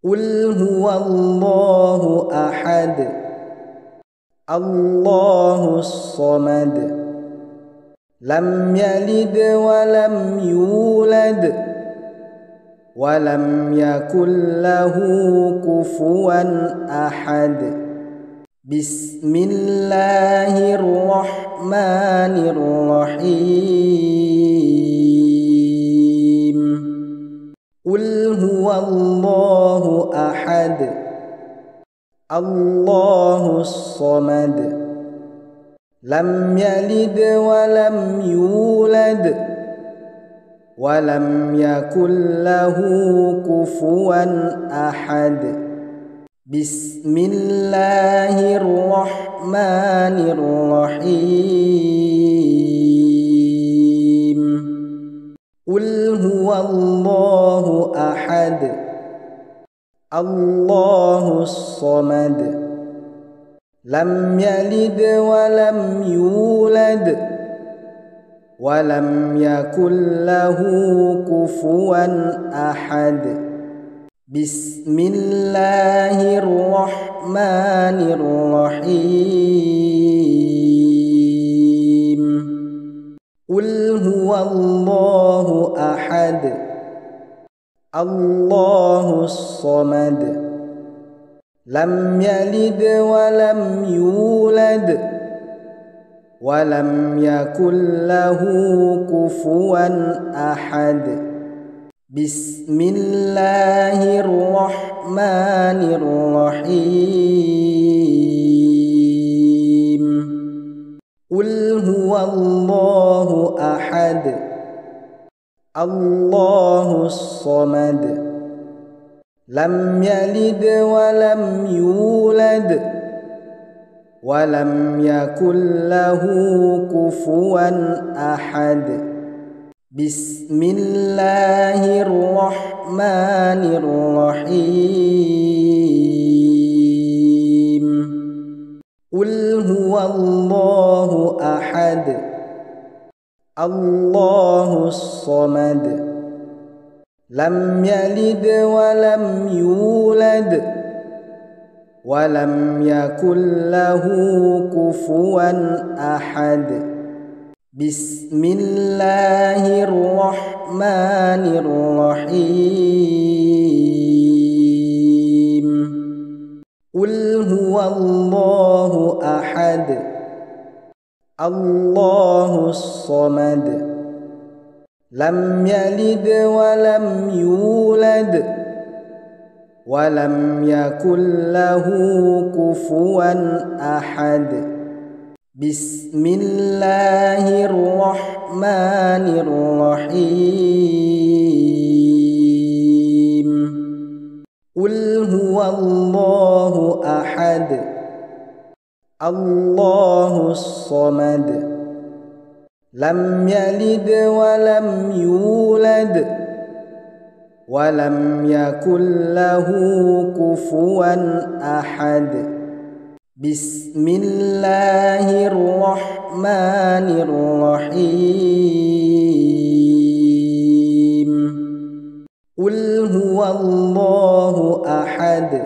قل هو الله أحد الله الصمد لم يلد ولم يولد ولم يكن له كفوا أحد بسم الله الرحمن الرحيم قل هو الله أحد الله الصمد لم يلد ولم يولد ولم يكن له كفوا أحد بسم الله الرحمن الرحيم قل هو الله أحد الله الصمد لم يلد ولم يولد ولم يكن له كفوا أحد بسم الله الرحمن الرحيم قل هو الله أحد الله الصمد لم يلد ولم يولد ولم يكن له كفوا أحد بسم الله الرحمن الرحيم قل هو الله أحد الله الصمد لم يلد ولم يولد ولم يكن له كفوا أحد بسم الله الرحمن الرحيم قل هو الله أحد الله الصمد لم يلد ولم يولد ولم يكن له كفوا أحد بسم الله الرحمن الرحيم قل هو الله أحد الله الصمد لم يلد ولم يولد ولم يكن له كفوا أحد بسم الله الرحمن الرحيم قل هو الله أحد الله الصمد لم يلد ولم يولد ولم يكن له كفوا أحد بسم الله الرحمن الرحيم قل هو الله أحد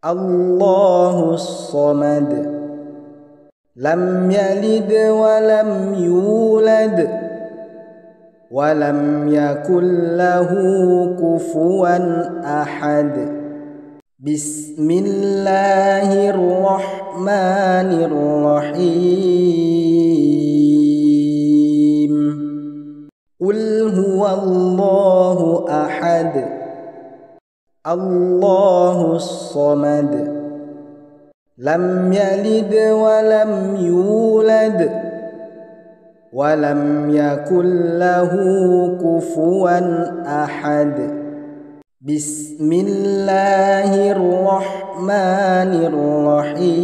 الله الصمد لم يلد ولم يولد ولم يكن له كفوا أحد بسم الله الرحمن الرحيم قل هو الله أحد الله الصمد لم يلد ولم يولد ولم يكن له كفوا أحد بسم الله الرحمن الرحيم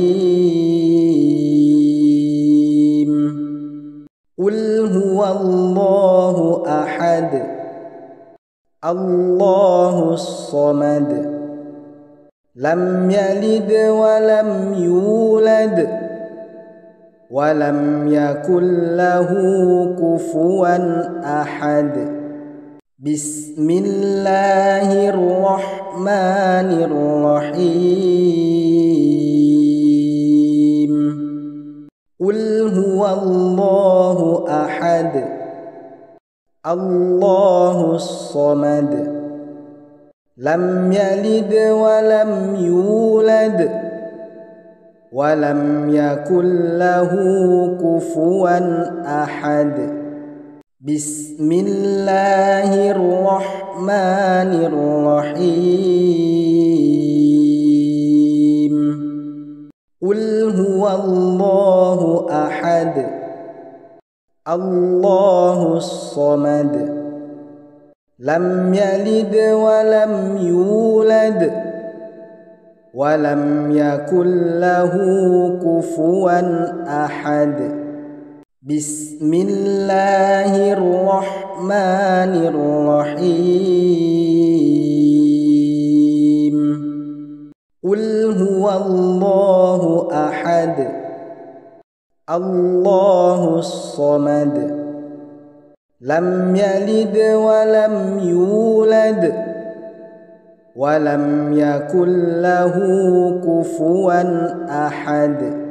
قل هو الله أحد الله الصمد لم يلد ولم يولد ولم يكن له كفوا أحد بسم الله الرحمن الرحيم قل هو الله أحد الله الصمد لم يلد ولم يولد ولم يكن له كفوا أحد بسم الله الرحمن الرحيم قل هو الله أحد الله الصمد لم يلد ولم يولد ولم يكن له كفوا أحد بسم الله الرحمن الرحيم قل هو الله أحد الله الصمد لم يلد ولم يولد ولم يكن له كفوا أحد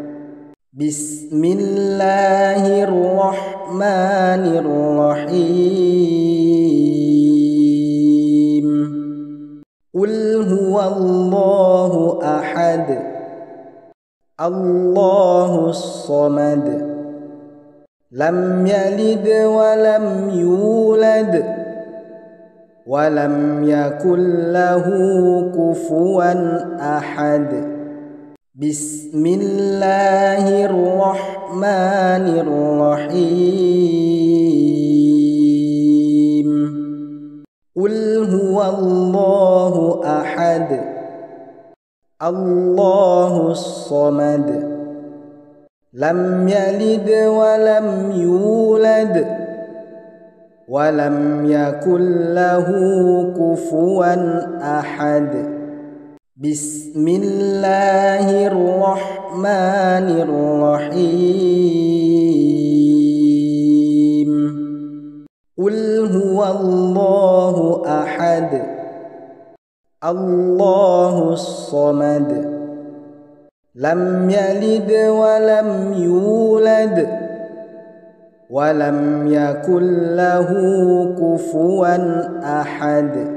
بسم الله الرحمن الرحيم قل هو الله أحد الله الصمد لم يلد ولم يولد ولم يكن له كفوا أحد بسم الله الرحمن الرحيم قل هو الله أحد الله الصمد لم يلد ولم يولد ولم يكن له كفوا أحد بسم الله الرحمن الرحيم قل هو الله أحد الله الصمد لم يلد ولم يولد ولم يكن له كفوا أحد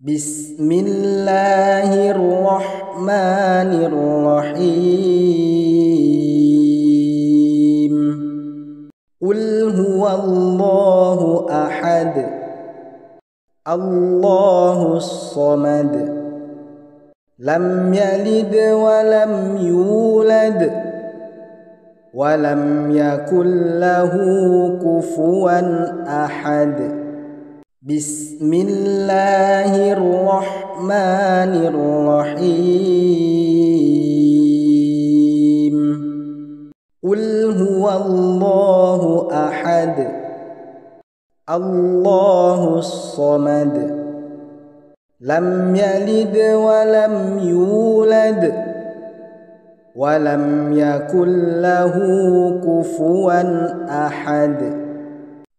بسم الله الرحمن الرحيم قل هو الله أحد الله الصمد لم يلد ولم يولد ولم يكن له كفوا أحد بسم الله الرحمن الرحيم قل هو الله أحد الله الصمد لم يلد ولم يولد ولم يكن له كفوا أحد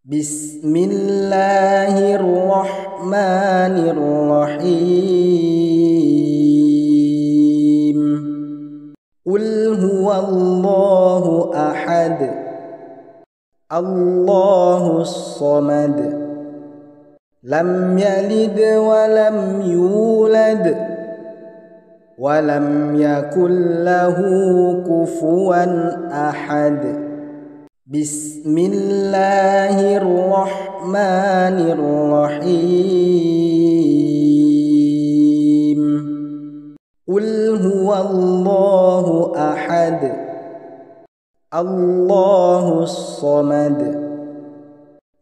بسم الله الرحمن الرحيم قل هو الله أحد الله الصمد لم يلد ولم يولد ولم يكن له كفوا أحد بسم الله الرحمن الرحيم قل هو الله أحد الله الصمد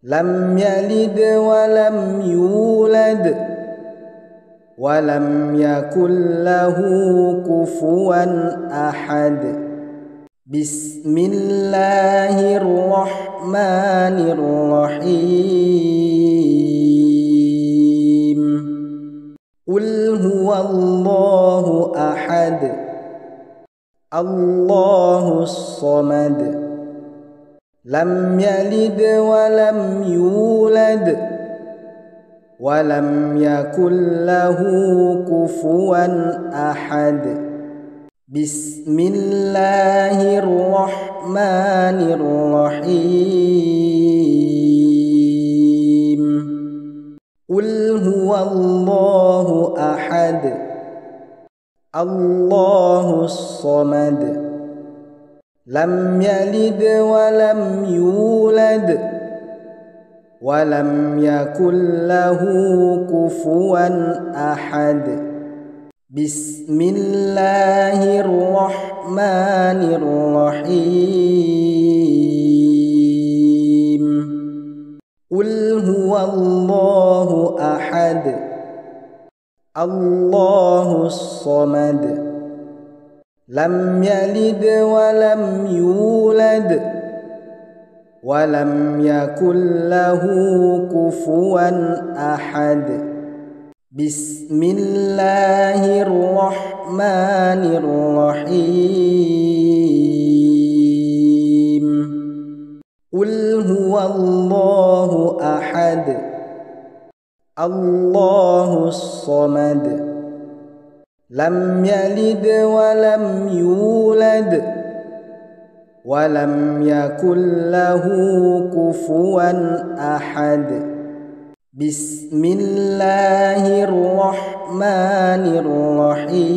لم يلد ولم يولد ولم يكن له كفوا أحد بسم الله الرحمن الرحيم قل هو الله أحد الله الصمد لم يلد ولم يولد ولم يكن له كفوا أحد. بسم الله الرحمن الرحيم. قل هو الله أحد الله الصمد لم يلد ولم يولد ولم يكن له كفوا أحد. بسم الله الرحمن الرحيم. قل هو الله أحد الله الصمد لم يلد ولم يولد ولم يكن له كفوا أحد. بسم الله الرحمن الرحيم. قل هو الله أحد الله الصمد لم يلد ولم يولد ولم يكن له كفوا أحد. بسم الله الرحمن الرحيم.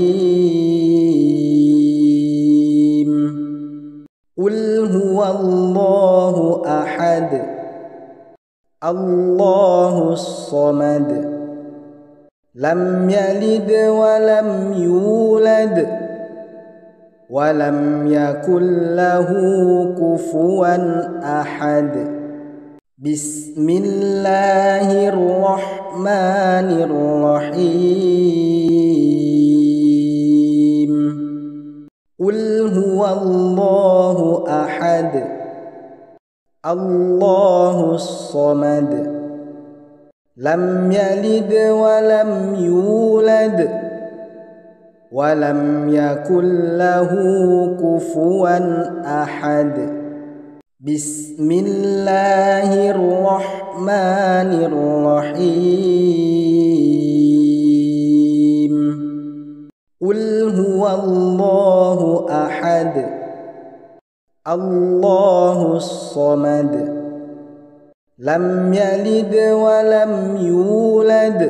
قل هو الله أحد الله الصمد لم يلد ولم يولد ولم يكن له كفوا أحد. بسم الله الرحمن الرحيم. قل هو الله أحد الله الصمد لم يلد ولم يولد ولم يكن له كفوا أحد. بسم الله الرحمن الرحيم. قل هو الله أحد الله الصمد لم يلد ولم يولد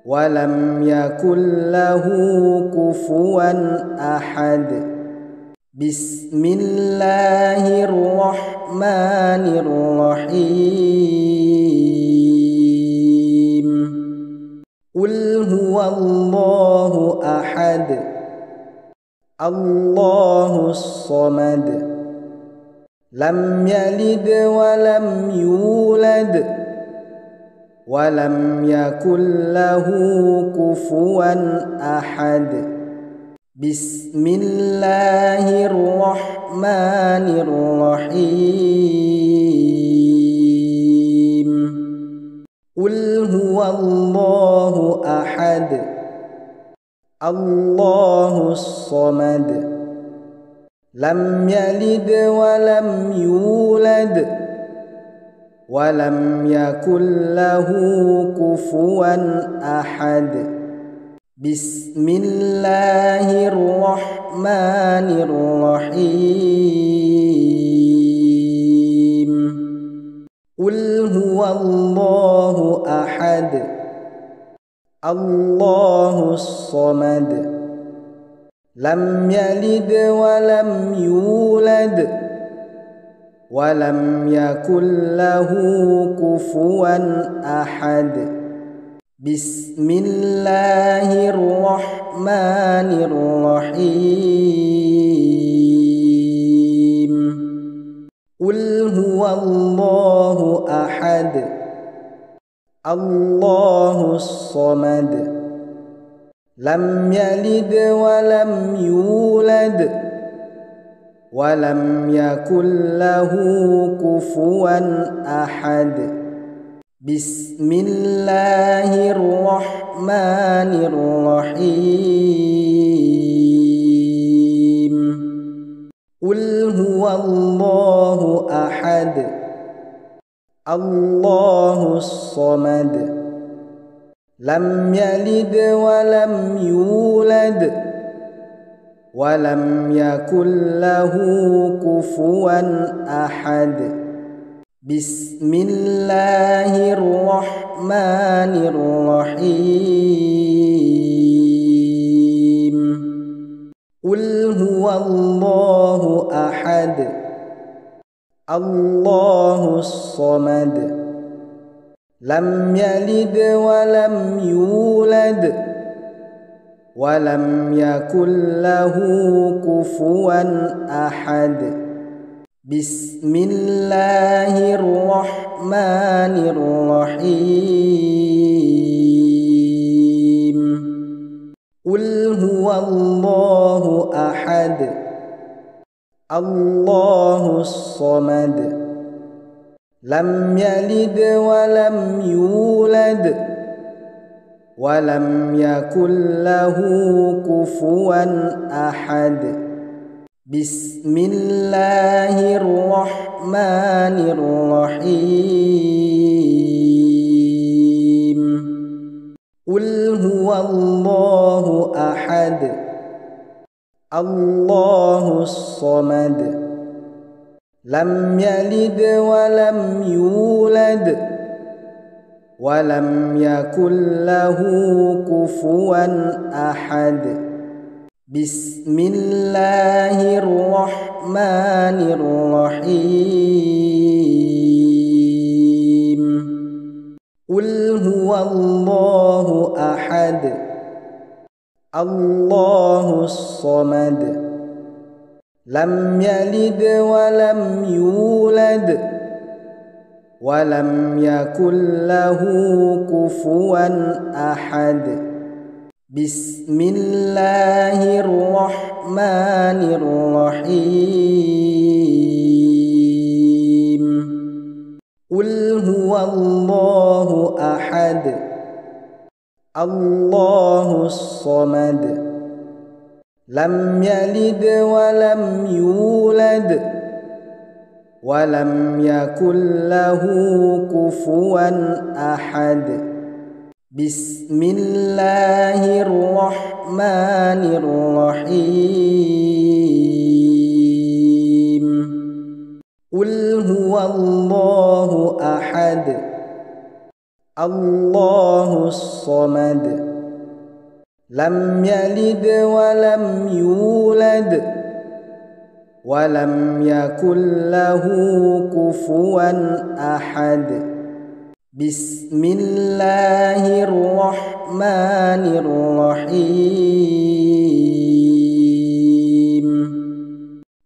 ولم يكن له كفوا أحد. بسم الله الرحمن الرحيم. قل هو الله أحد الله الصمد لم يلد ولم يولد ولم يكن له كفوا أحد. بسم الله الرحمن الرحيم. قل هو الله أحد الله الصمد لم يلد ولم يولد ولم يكن له كفوا أحد. بسم الله الرحمن الرحيم. قل هو الله أحد الله الصمد لم يلد ولم يولد ولم يكن له كفوا أحد. بسم الله الرحمن الرحيم. قل هو الله أحد الله الصمد لم يلد ولم يولد ولم يكن له كفوا أحد. بسم الله الرحمن الرحيم. قل هو الله أحد الله الصمد لم يلد ولم يولد ولم يكن له كفوا أحد بسم الله الرحمن الرحيم قل هو الله أحد الله الصمد لم يلد ولم يولد ولم يكن له كفوا أحد بسم الله الرحمن الرحيم قل هو الله أحد الله الصمد لم يلد ولم يولد ولم يكن له كفوا أحد بسم الله الرحمن الرحيم قل هو الله أحد الله الصمد لم يلد ولم يولد ولم يكن له كفوا أحد بسم الله الرحمن الرحيم قل هو الله أحد الله الصمد لم يلد ولم يولد ولم يكن له كفوا أحد بسم الله الرحمن الرحيم قل هو الله أحد الله الصمد لم يلد ولم يولد ولم يكن له كفوا أحد بسم الله الرحمن الرحيم قل هو الله أحد الله الصمد لم يلد ولم يولد ولم يكن له كفوا أحد بسم الله الرحمن الرحيم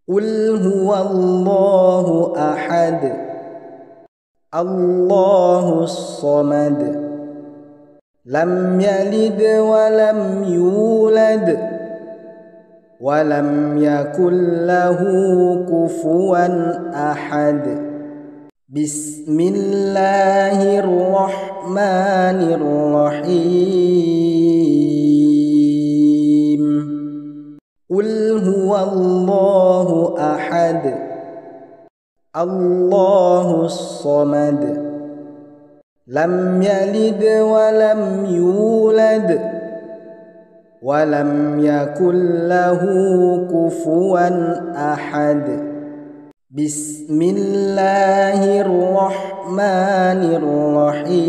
قل هو الله أحد الله الصمد لم يلد ولم يولد ولم يكن له كفوا أحد بسم الله الرحمن الرحيم قل هو الله أحد الله الصمد لم يلد ولم يولد ولم يكن له كفوا أحد بسم الله الرحمن الرحيم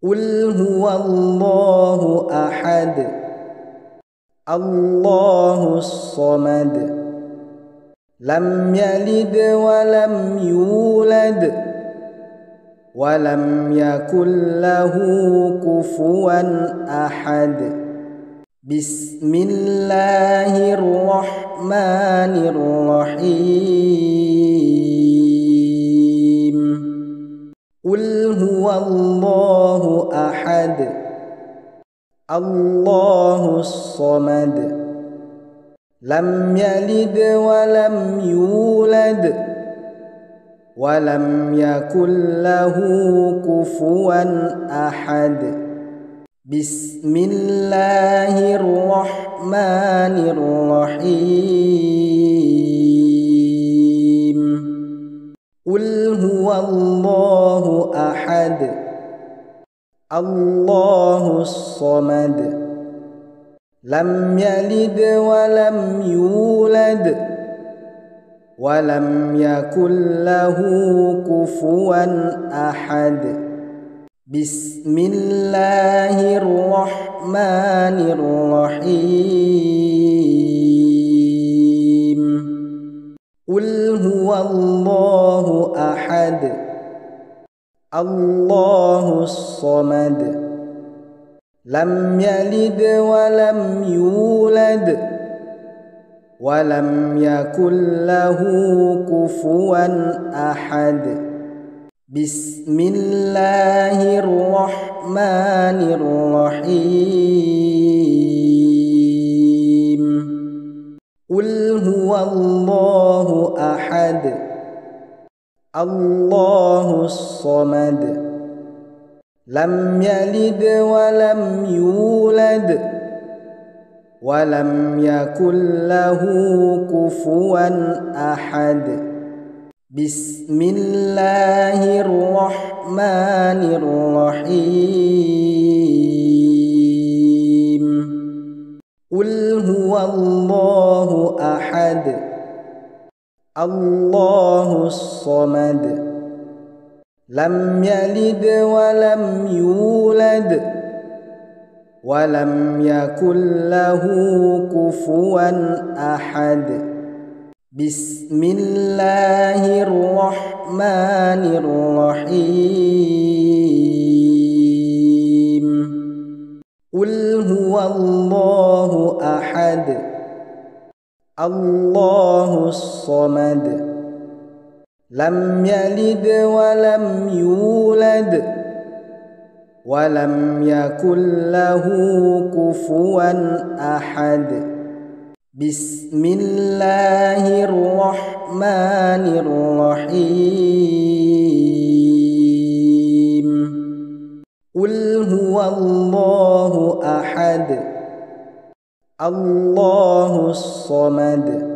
قل هو الله أحد الله الصمد لم يلد ولم يولد ولم يكن له كفوا أحد بسم الله الرحمن الرحيم قل هو الله أحد الله الصمد لم يلد ولم يولد ولم يكن له كفوا أحد بسم الله الرحمن الرحيم قل هو الله أحد الله الصمد لم يلد ولم يولد ولم يكن له كفوا أحد بسم الله الرحمن الرحيم قل هو الله أحد الله الصمد لم يلد ولم يولد ولم يكن له كفوا أحد بسم الله الرحمن الرحيم قل هو الله أحد الله الصمد لم يلد ولم يولد ولم يكن له كفوا أحد بسم الله الرحمن الرحيم قل هو الله أحد الله الصمد لم يلد ولم يولد ولم يكن له كفوا أحد بسم الله الرحمن الرحيم قل هو الله أحد الله الصمد لم يلد ولم يولد ولم يكن له كفوا أحد بسم الله الرحمن الرحيم قل هو الله أحد الله الصمد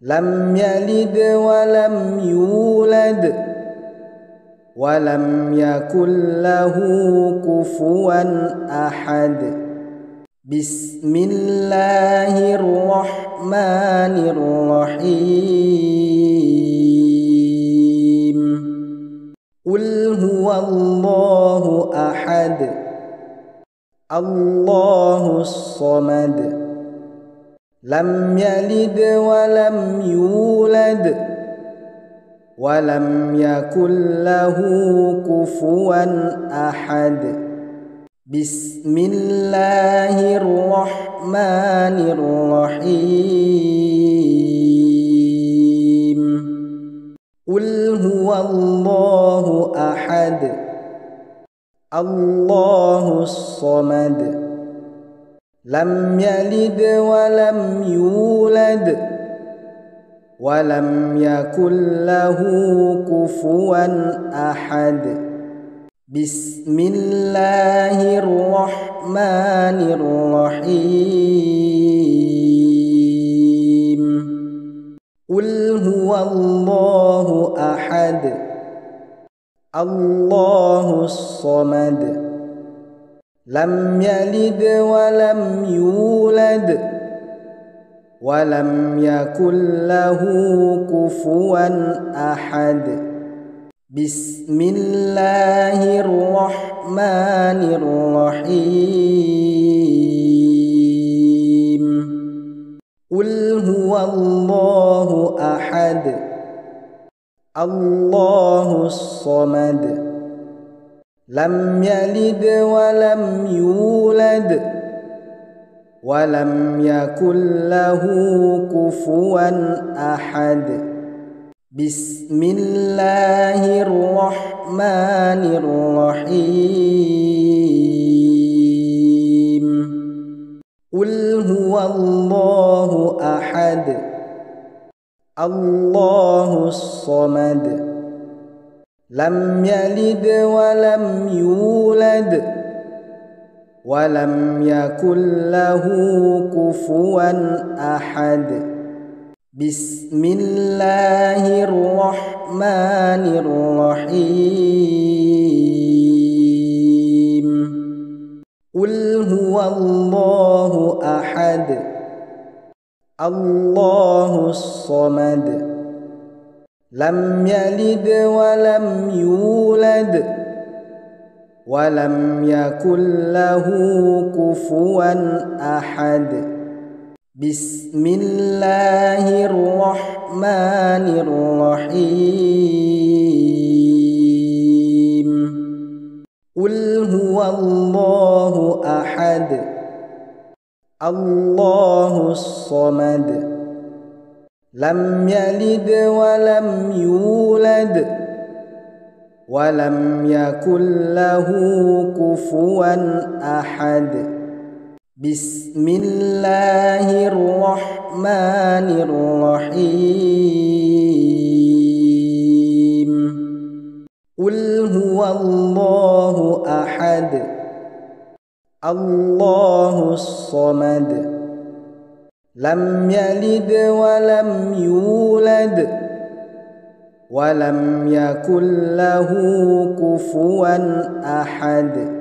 لم يلد ولم يولد ولم يكن له كفوا أحد بسم الله الرحمن الرحيم قل هو الله أحد الله الصمد لم يلد ولم يولد ولم يكن له كفوا أحد بسم الله الرحمن الرحيم قل هو الله أحد الله الصمد لم يلد ولم يولد ولم يكن له كفوا أحد بسم الله الرحمن الرحيم قل هو الله أحد الله الصمد لم يلد ولم يولد ولم يكن له كفوا أحد بسم الله الرحمن الرحيم قل هو الله أحد الله الصمد لم يلد ولم يولد ولم يكن له كفوا أحد بسم الله الرحمن الرحيم قل هو الله أحد الله الصمد لم يلد ولم يولد ولم يكن له كفوا أحد بسم الله الرحمن الرحيم قل هو الله أحد الله الصمد لم يلد ولم يولد ولم يكن له كفوا أحد بسم الله الرحمن الرحيم قل هو الله أحد الله الصمد لم يلد ولم يولد ولم يكن له كفوا أحد بسم الله الرحمن الرحيم قل هو الله أحد الله الصمد لم يلد ولم يولد ولم يكن له كفوا أحد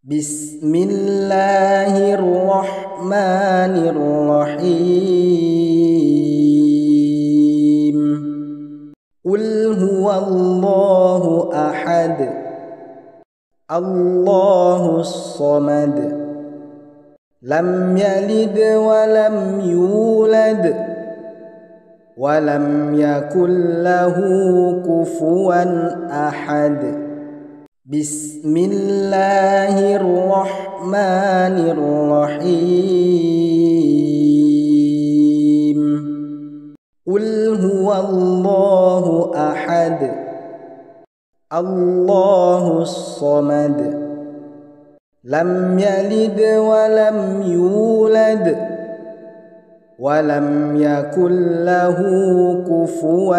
بسم الله الرحمن الرحيم قل هو الله أحد الله الصمد لم يلد ولم يولد ولم يكن له كفوا أحد بسم الله الرحمن الرحيم قل هو الله أحد الله الصمد لم يلد ولم يولد ولم يكن له كفوا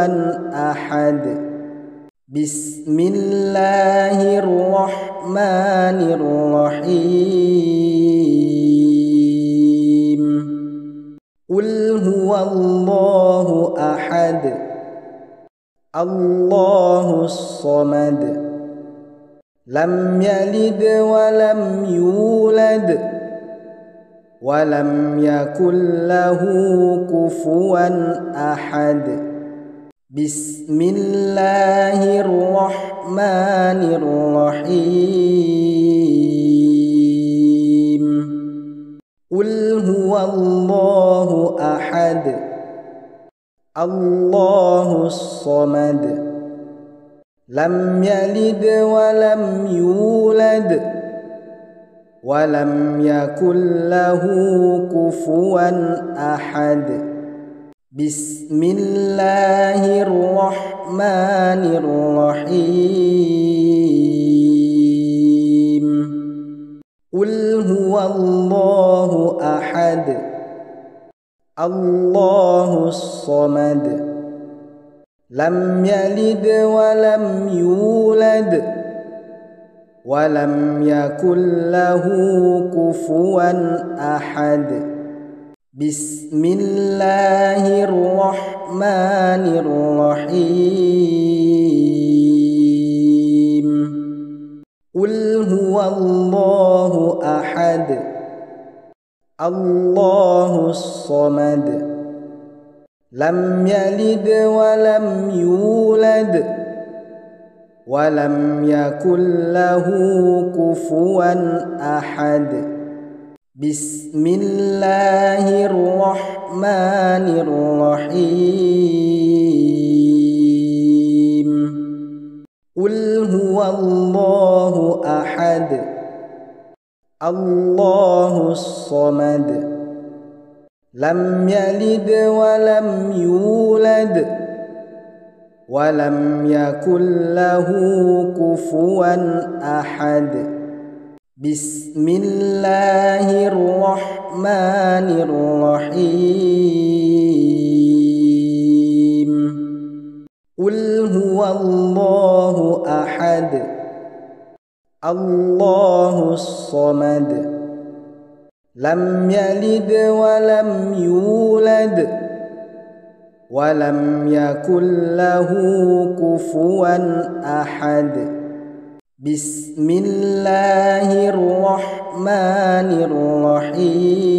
أحد بسم الله الرحمن الرحيم قل هو الله أحد الله الصمد لم يلد ولم يولد ولم يكن له كفوا أحد بسم الله الرحمن الرحيم قل هو الله أحد الله الصمد لم يلد ولم يولد ولم يكن له كفوا أحد بسم الله الرحمن الرحيم قل هو الله أحد الله الصمد لم يلد ولم يولد ولم يكن له كفوا أحد بسم الله الرحمن الرحيم قل هو الله أحد الله الصمد لم يلد ولم يولد ولم يكن له كفوا أحد بسم الله الرحمن الرحيم قل هو الله أحد الله الصمد لم يلد ولم يولد ولم يكن له كفوا أحد بسم الله الرحمن الرحيم قل هو الله أحد الله الصمد لم يلد ولم يولد ولم يكن له كفوا أحد بسم الله الرحمن الرحيم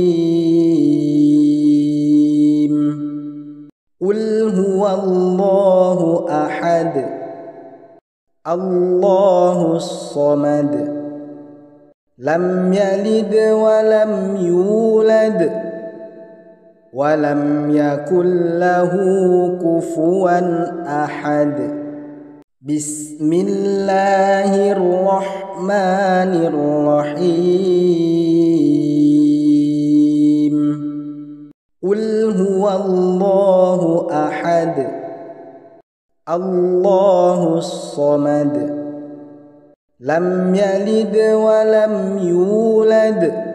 قل هو الله أحد الله الصمد لم يلد ولم يولد ولم يكن له كفوا أحد بسم الله الرحمن الرحيم قل هو الله أحد الله الصمد لم يلد ولم يولد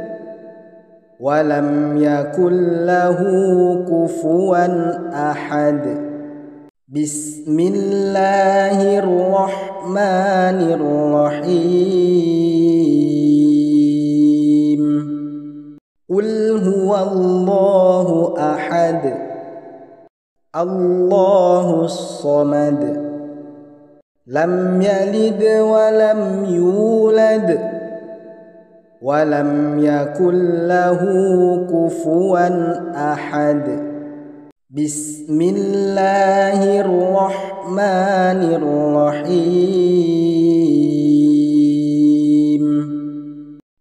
ولم يكن له كفوا أحد بسم الله الرحمن الرحيم قل هو الله أحد الله الصمد لم يلد ولم يولد ولم يكن له كفوا أحد بسم الله الرحمن الرحيم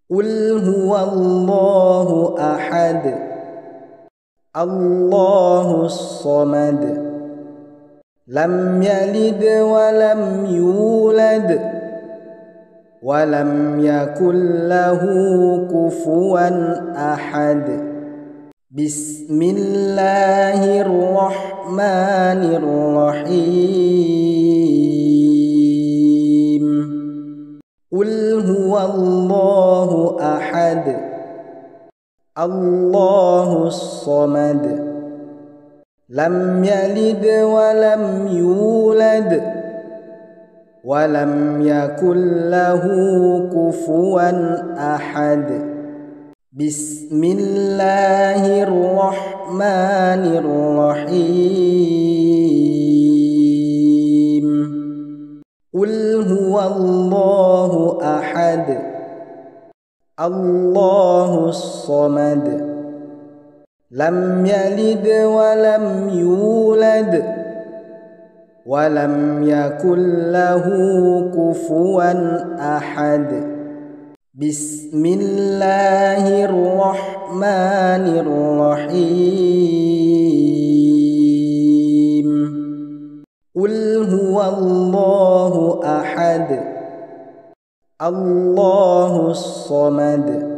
قل هو الله أحد الله الصمد لم يلد ولم يولد ولم يكن له كفوا أحد بسم الله الرحمن الرحيم قل هو الله أحد الله الصمد لم يلد ولم يولد ولم يكن له كفوا أحد بسم الله الرحمن الرحيم قل هو الله أحد الله الصمد لم يلد ولم يولد ولم يكن له كفوا أحد بسم الله الرحمن الرحيم قل هو الله أحد الله الصمد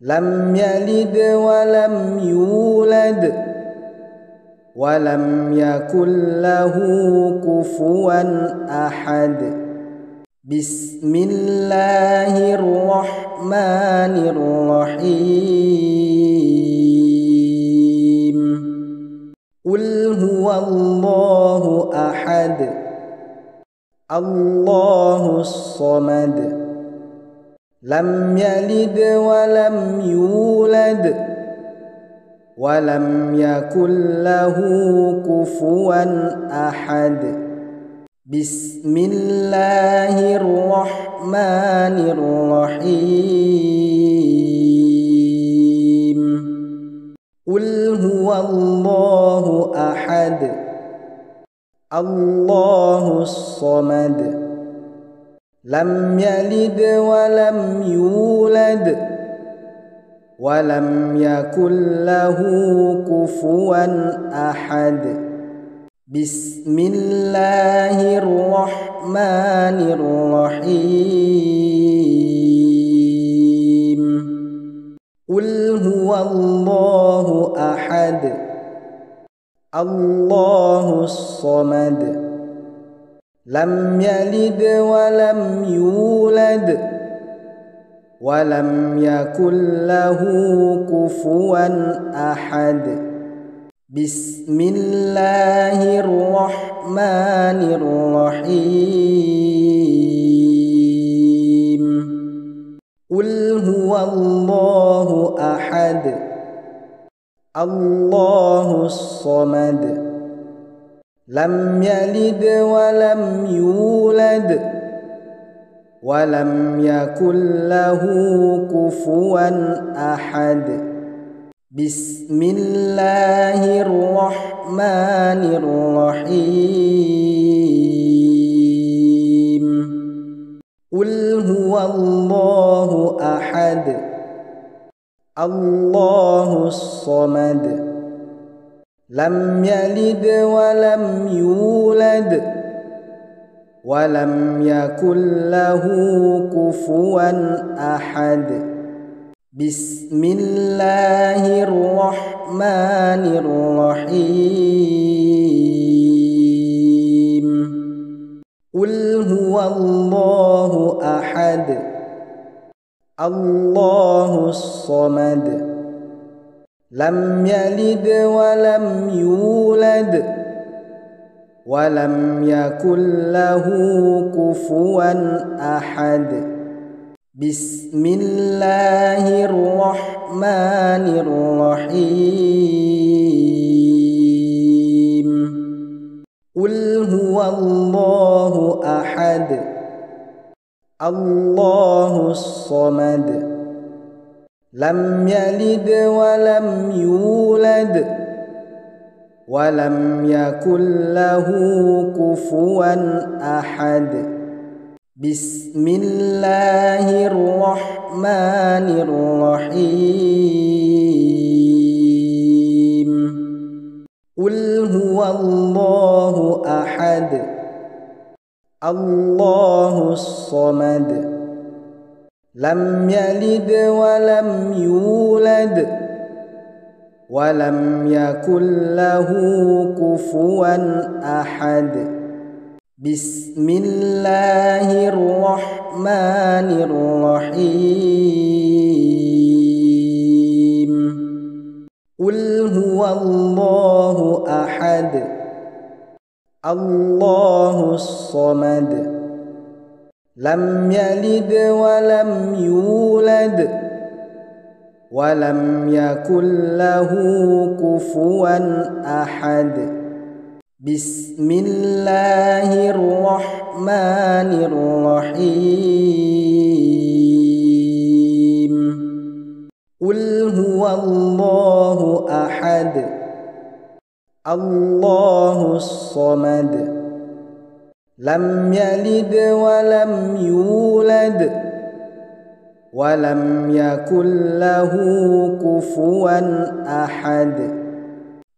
لم يلد ولم يولد ولم يكن له كفوا أحد بسم الله الرحمن الرحيم قل هو الله أحد الله الصمد لم يلد ولم يولد ولم يكن له كفوا أحد بسم الله الرحمن الرحيم قل هو الله أحد الله الصمد لم يلد ولم يولد ولم يكن له كفوا أحد بسم الله الرحمن الرحيم قل هو الله أحد الله الصمد لم يلد ولم يولد ولم يكن له كفوا أحد بسم الله الرحمن الرحيم قل هو الله أحد الله الصمد لم يلد ولم يولد ولم يكن له كفوا أحد بسم الله الرحمن الرحيم قل هو الله أحد الله الصمد لم يلد ولم يولد ولم يكن له كفوا أحد بسم الله الرحمن الرحيم قل هو الله أحد الله الصمد لم يلد ولم يولد ولم يكن له كفوا أحد بسم الله الرحمن الرحيم قل هو الله أحد الله الصمد لم يلد ولم يولد ولم يكن له كفوا أحد بسم الله الرحمن الرحيم قل هو الله أحد الله الصمد لم يلد ولم يولد ولم يكن له كفوا أحد بسم الله الرحمن الرحيم قل هو الله أحد الله الصمد لم يلد ولم يولد ولم يكن له كفوا أحد بسم الله الرحمن الرحيم قل هو الله أحد الله الصمد لم يلد ولم يولد ولم يكن له كفوا أحد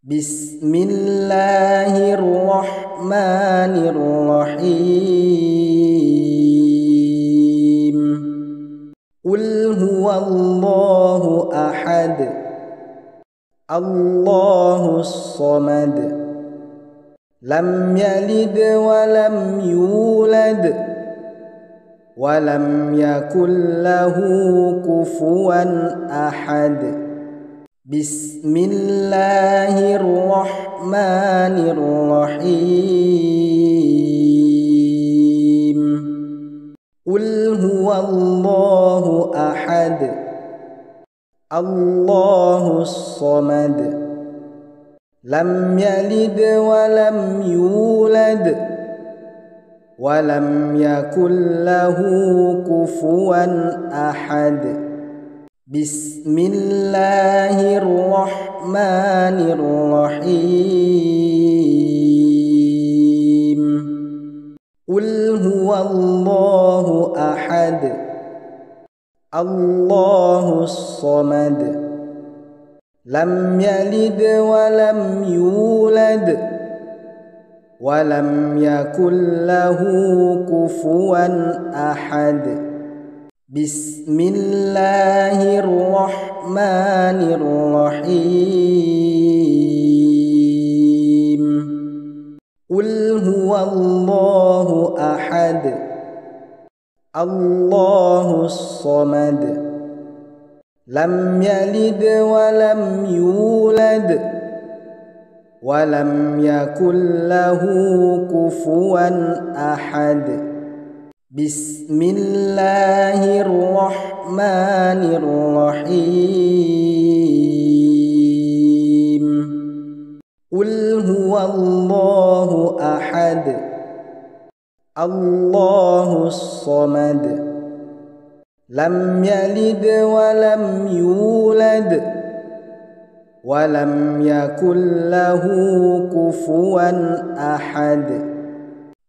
بسم الله الرحمن الرحيم قل هو الله أحد الله الصمد لم يلد ولم يولد ولم يكن له كفوا أحد بسم الله الرحمن الرحيم قل هو الله أحد الله الصمد لم يلد ولم يولد ولم يكن له كفوا أحد بسم الله الرحمن الرحيم قل هو الله أحد الله الصمد لم يلد ولم يولد ولم يكن له كفوا أحد بسم الله الرحمن الرحيم قل هو الله أحد الله الصمد لم يلد ولم يولد ولم يكن له كفوا أحد بسم الله الرحمن الرحيم الله الصمد لم يلد ولم يولد ولم يكن له كفوا أحد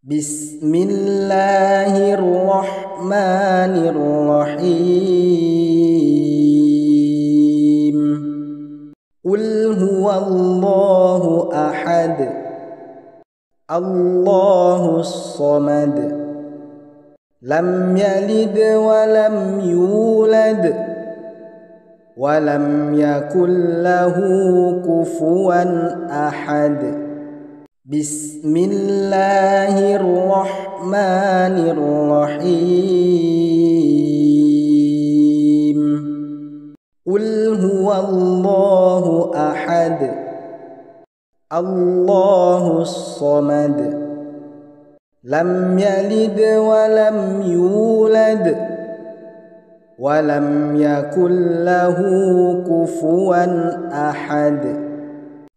بسم الله الرحمن الرحيم قل هو الله أحد الله الصمد لم يلد ولم يولد ولم يكن له كفوا أحد بسم الله الرحمن الرحيم قل هو الله أحد الله الصمد لم يلد ولم يولد ولم يكن له كفوا أحد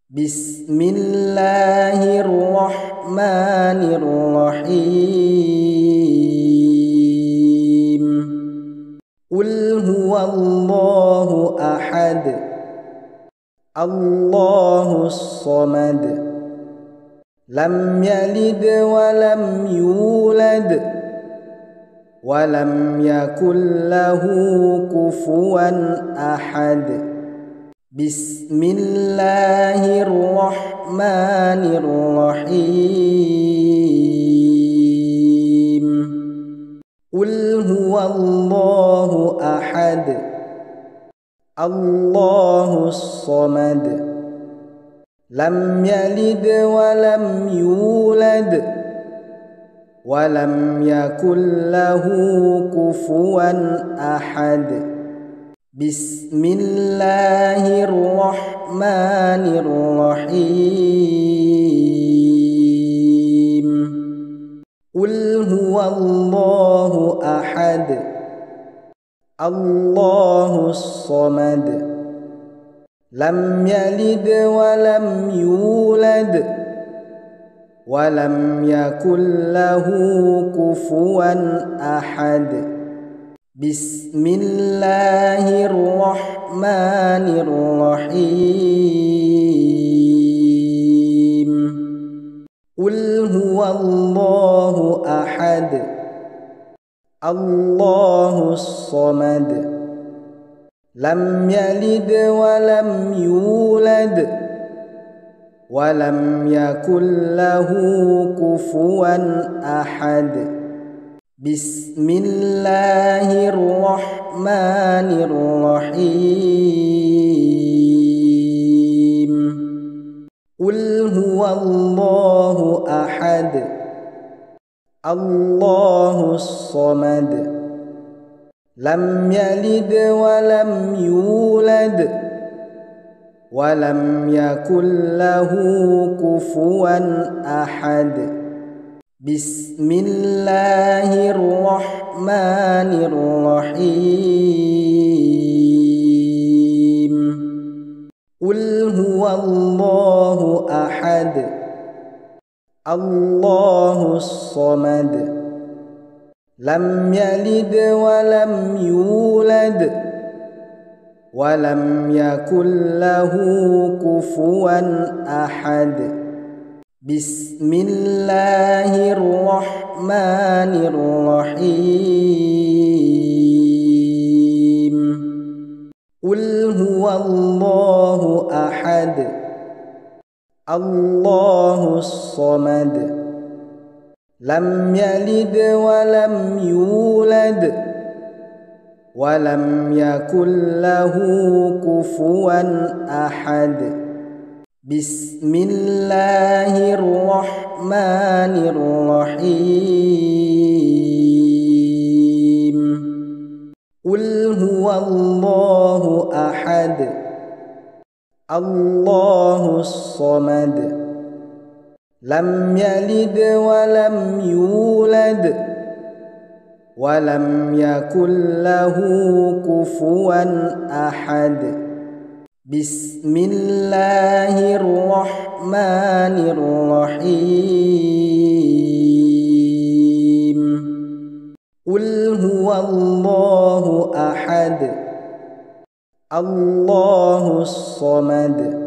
بسم الله الرحمن الرحيم قل هو الله أحد الله الصمد لم يلد ولم يولد ولم يكن له كفوا أحد بسم الله الرحمن الرحيم قل هو الله أحد الله الصمد لم يلد ولم يولد ولم يكن له كفوا أحد بسم الله الرحمن الرحيم قل هو الله أحد الله الصمد لم يلد ولم يولد ولم يكن له كفوا أحد بسم الله الرحمن الرحيم قل هو الله أحد الله الصمد لم يلد ولم يولد ولم يكن له كفوا أحد بسم الله الرحمن الرحيم قل هو الله أحد الله الصمد لم يلد ولم يولد ولم يكن له كفوا أحد بسم الله الرحمن الرحيم قل هو الله أحد الله الصمد لم يلد ولم يولد ولم يكن له كفوا أحد بسم الله الرحمن الرحيم قل هو الله أحد الله الصمد لم يلد ولم يولد ولم يكن له كفوا أحد بسم الله الرحمن الرحيم قل هو الله أحد الله الصمد لم يلد ولم يولد ولم يكن له كفوا أحد بسم الله الرحمن الرحيم قل هو الله أحد الله الصمد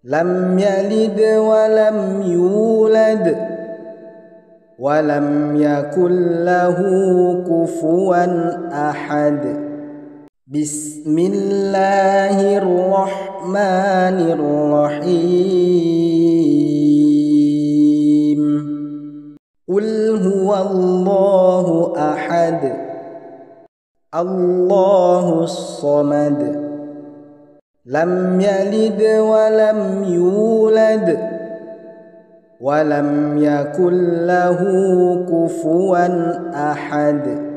لم يلد ولم يولد ولم يكن له كفوا أحد بسم الله الرحمن الرحيم قل هو الله أحد الله الصمد لم يلد ولم يولد ولم يكن له كفوا أحد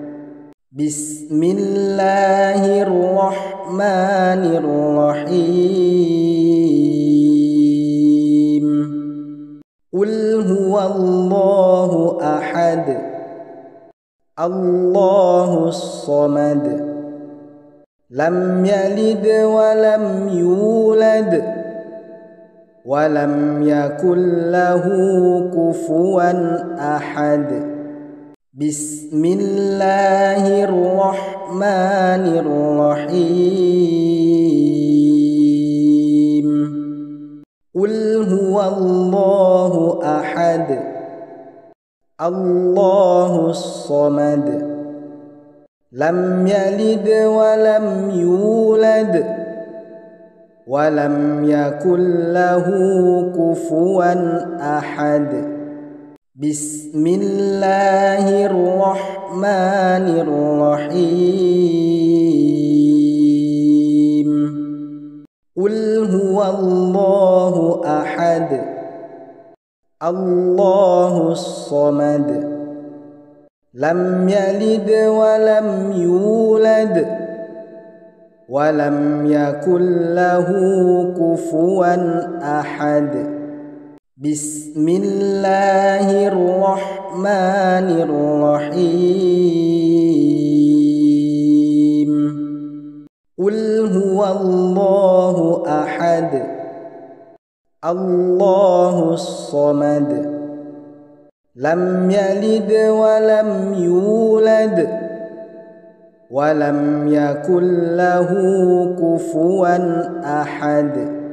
بسم الله الرحمن الرحيم قل هو الله أحد الله الصمد لم يلد ولم يولد ولم يكن له كفوا أحد بسم الله الرحمن الرحيم قل هو الله أحد الله الصمد لم يلد ولم يولد ولم يكن له كفوا أحد بسم الله الرحمن الرحيم قل هو الله أحد الله الصمد لم يلد ولم يولد ولم يكن له كفوا أحد بسم الله الرحمن الرحيم قل هو الله أحد الله الصمد لم يلد ولم يولد ولم يكن له كفوا أحد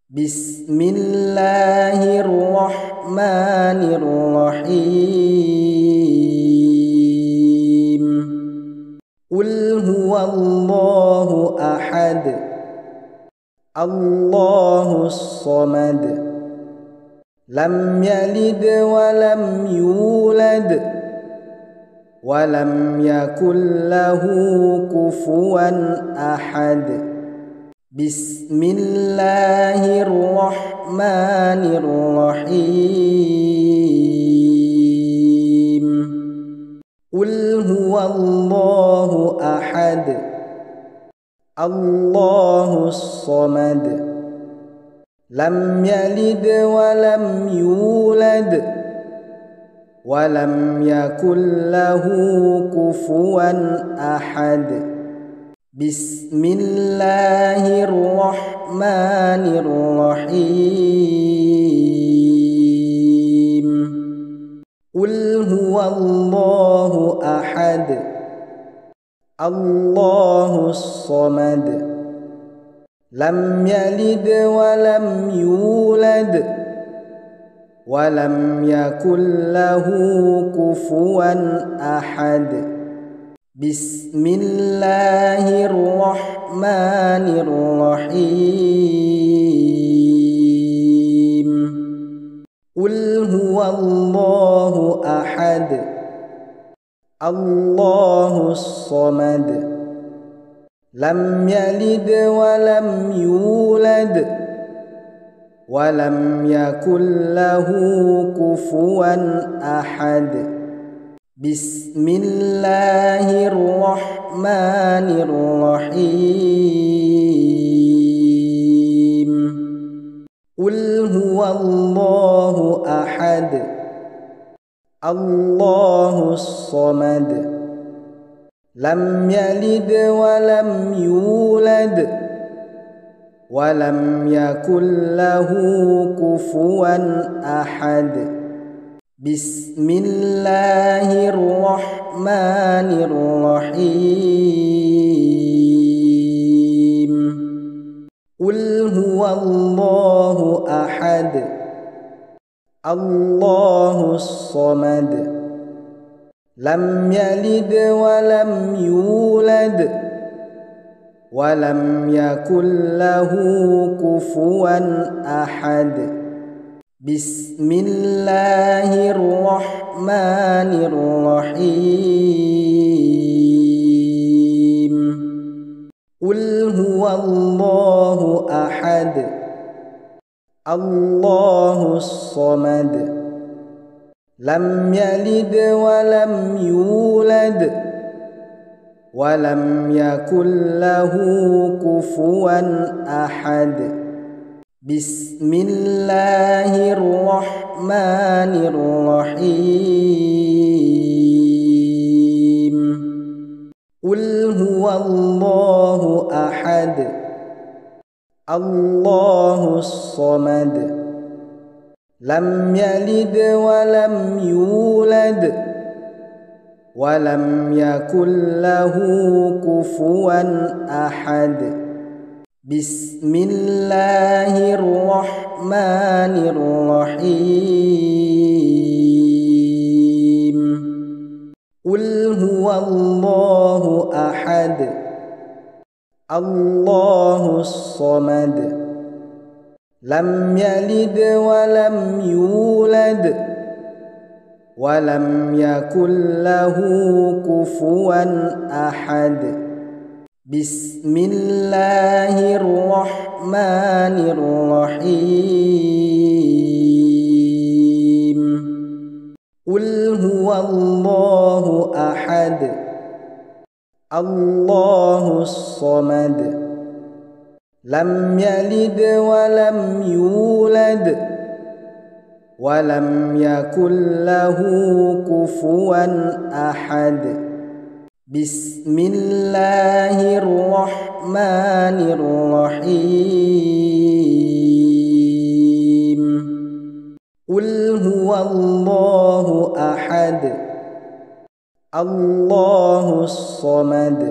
بسم الله الرحمن الرحيم قل هو الله أحد الله الصمد لم يلد ولم يولد ولم يكن له كفوا أحد بسم الله الرحمن الرحيم قل هو الله أحد الله الصمد لم يلد ولم يولد ولم يكن له كفوا أحد بسم الله الرحمن الرحيم قل هو الله أحد الله الصمد لم يلد ولم يولد ولم يكن له كفوا أحد بسم الله الرحمن الرحيم قل هو الله أحد الله الصمد لم يلد ولم يولد ولم يكن له كفوا أحد بسم الله الرحمن الرحيم قل هو الله أحد الله الصمد لم يلد ولم يولد ولم يكن له كفوا أحد بسم الله الرحمن الرحيم قل هو الله أحد الله الصمد لم يلد ولم يولد ولم يكن له كفوا أحد بسم الله الرحمن الرحيم قل هو الله أحد الله الصمد لم يلد ولم يولد ولم يكن له كفوا أحد بسم الله الرحمن الرحيم قل هو الله أحد الله الصمد لم يلد ولم يولد ولم يكن له كفوا أحد بسم الله الرحمن الرحيم قل هو الله أحد الله الصمد لم يلد ولم يولد ولم يكن له كفوا أحد بسم الله الرحمن الرحيم قل هو الله أحد الله الصمد لم يلد ولم يولد ولم يكن له كفوا أحد بسم الله الرحمن الرحيم قل هو الله أحد الله الصمد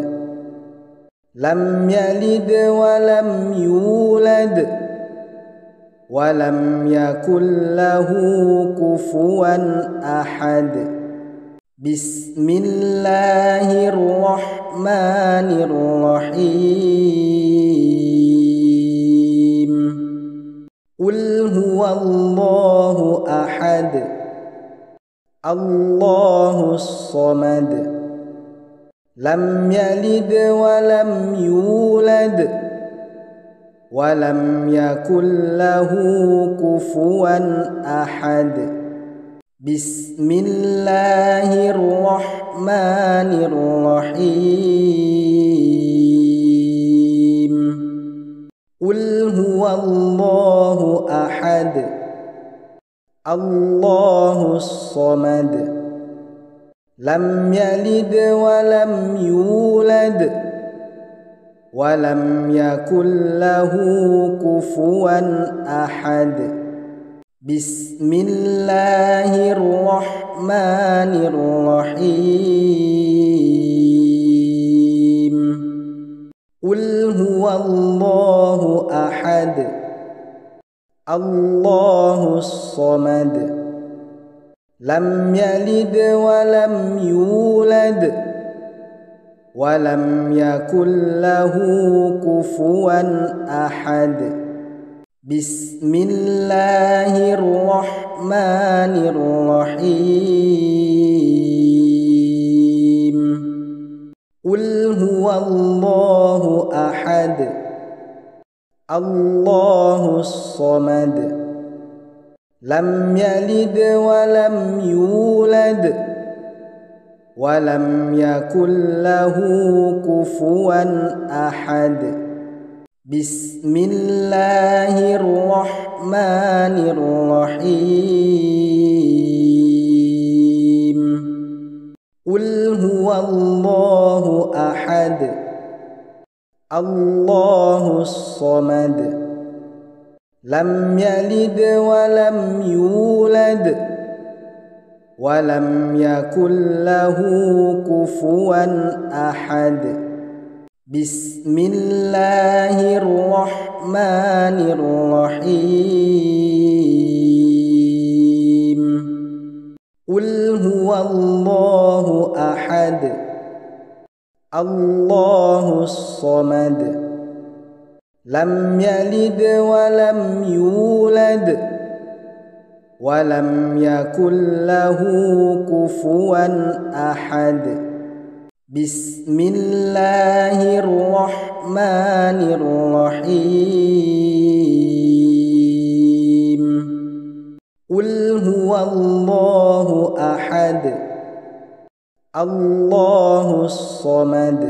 لم يلد ولم يولد ولم يكن له كفوا أحد بسم الله الرحمن الرحيم قل هو الله أحد الله الصمد لم يلد ولم يولد ولم يكن له كفوا أحد بسم الله الرحمن الرحيم قل هو الله أحد الله الصمد لم يلد ولم يولد ولم يكن له كفوا أحد بسم الله الرحمن الرحيم قل هو الله أحد الله الصمد لم يلد ولم يولد ولم يكن له كفوا أحد بسم الله الرحمن الرحيم قل هو الله أحد الله الصمد لم يلد ولم يولد ولم يكن له كفوا أحد بسم الله الرحمن الرحيم قل هو الله أحد الله الصمد لم يلد ولم يولد ولم يكن له كفوا أحد بسم الله الرحمن الرحيم قل هو الله أحد الله الصمد لم يلد ولم يولد ولم يكن له كفوا أحد بسم الله الرحمن الرحيم قل هو الله أحد الله الصمد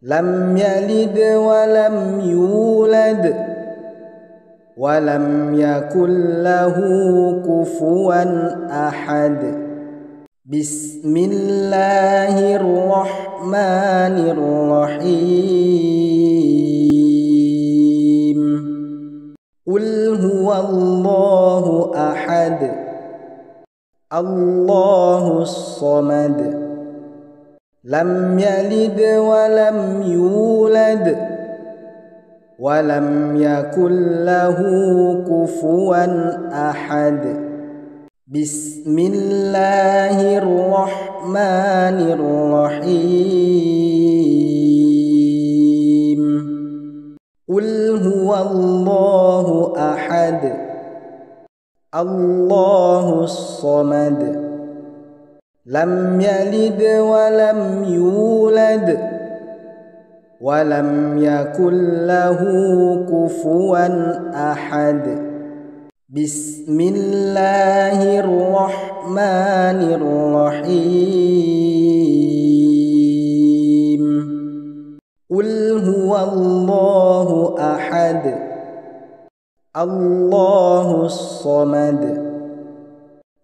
لم يلد ولم يولد ولم يكن له كفوا أحد بسم الله الرحمن الرحيم قل هو الله أحد الله الصمد لم يلد ولم يولد ولم يكن له كفوا أحد بسم الله الرحمن الرحيم قل هو الله أحد الله الصمد لم يلد ولم يولد ولم يكن له كفوا أحد بسم الله الرحمن الرحيم قل هو الله أحد الله الصمد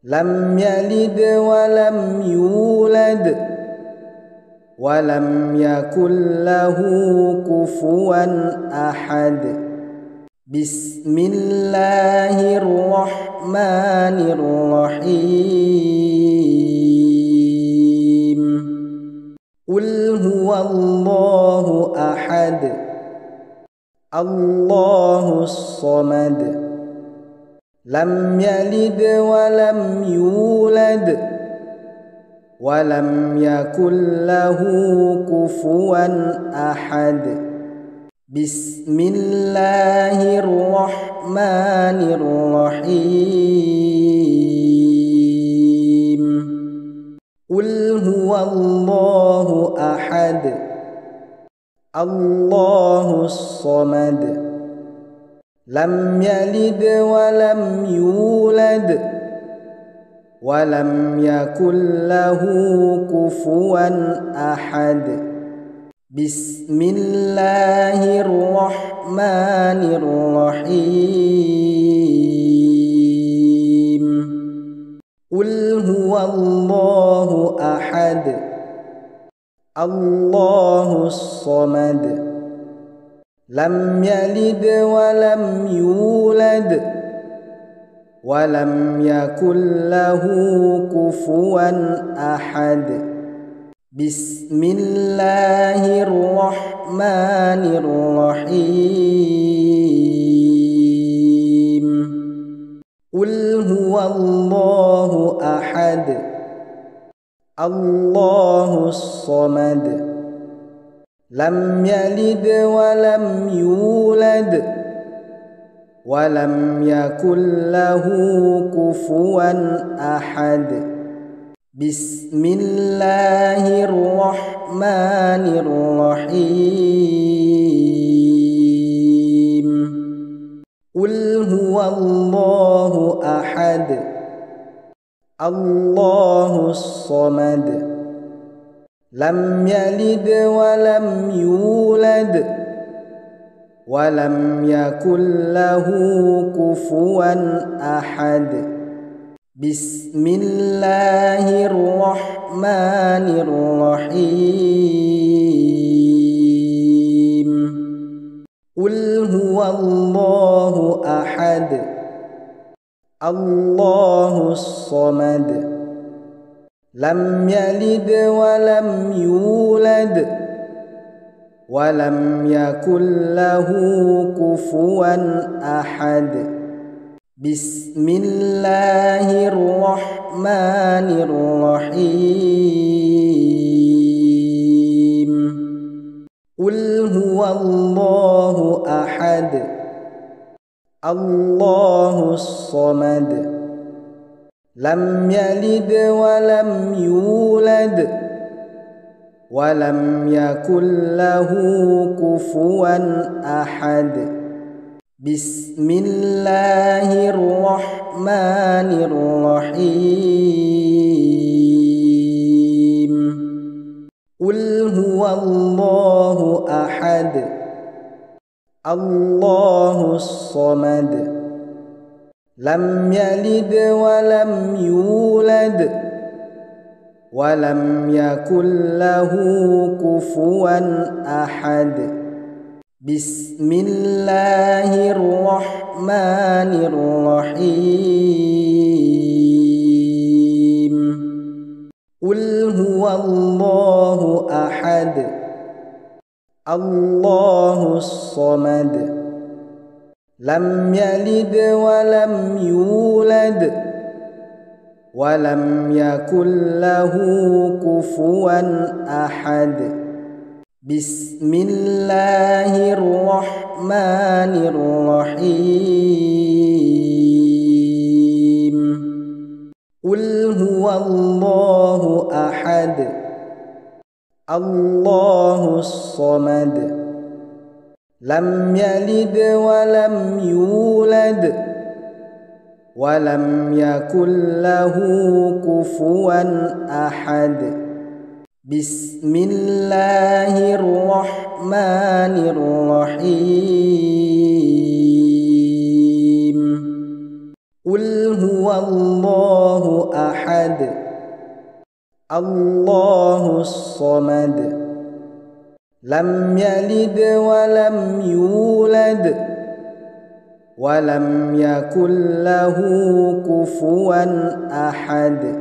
لم يلد ولم يولد ولم يكن له كفوا أحد بسم الله الرحمن الرحيم قل هو الله أحد الله الصمد لم يلد ولم يولد ولم يكن له كفوا أحد بسم الله الرحمن الرحيم قل هو الله أحد الله الصمد لم يلد ولم يولد ولم يكن له كفوا أحد بسم الله الرحمن الرحيم قل هو الله أحد الله الصمد لم يلد ولم يولد ولم يكن له كفوا أحد بسم الله الرحمن الرحيم قل هو الله أحد الله الصمد لم يلد ولم يولد ولم يكن له كفوا أحد بسم الله الرحمن الرحيم قل هو الله أحد الله الصمد لم يلد ولم يولد ولم يكن له كفوا أحد بسم الله الرحمن الرحيم قل هو الله أحد الله الصمد لم يلد ولم يولد ولم يكن له كفوا أحد بسم الله الرحمن الرحيم قل هو الله أحد الله الصمد لم يلد ولم يولد ولم يكن له كفوا أحد بسم الله الرحمن الرحيم قل هو الله أحد الله الصمد لم يلد ولم يولد ولم يكن له كفوا أحد بسم الله الرحمن الرحيم قل هو الله أحد الله الصمد لم يلد ولم يولد ولم يكن له كفوا أحد بسم الله الرحمن الرحيم قل هو الله أحد الله الصمد لم يلد ولم يولد ولم يكن له كفوا أحد بسم الله الرحمن الرحيم قل هو الله أحد الله الصمد لم يلد ولم يولد ولم يكن له كفوا أحد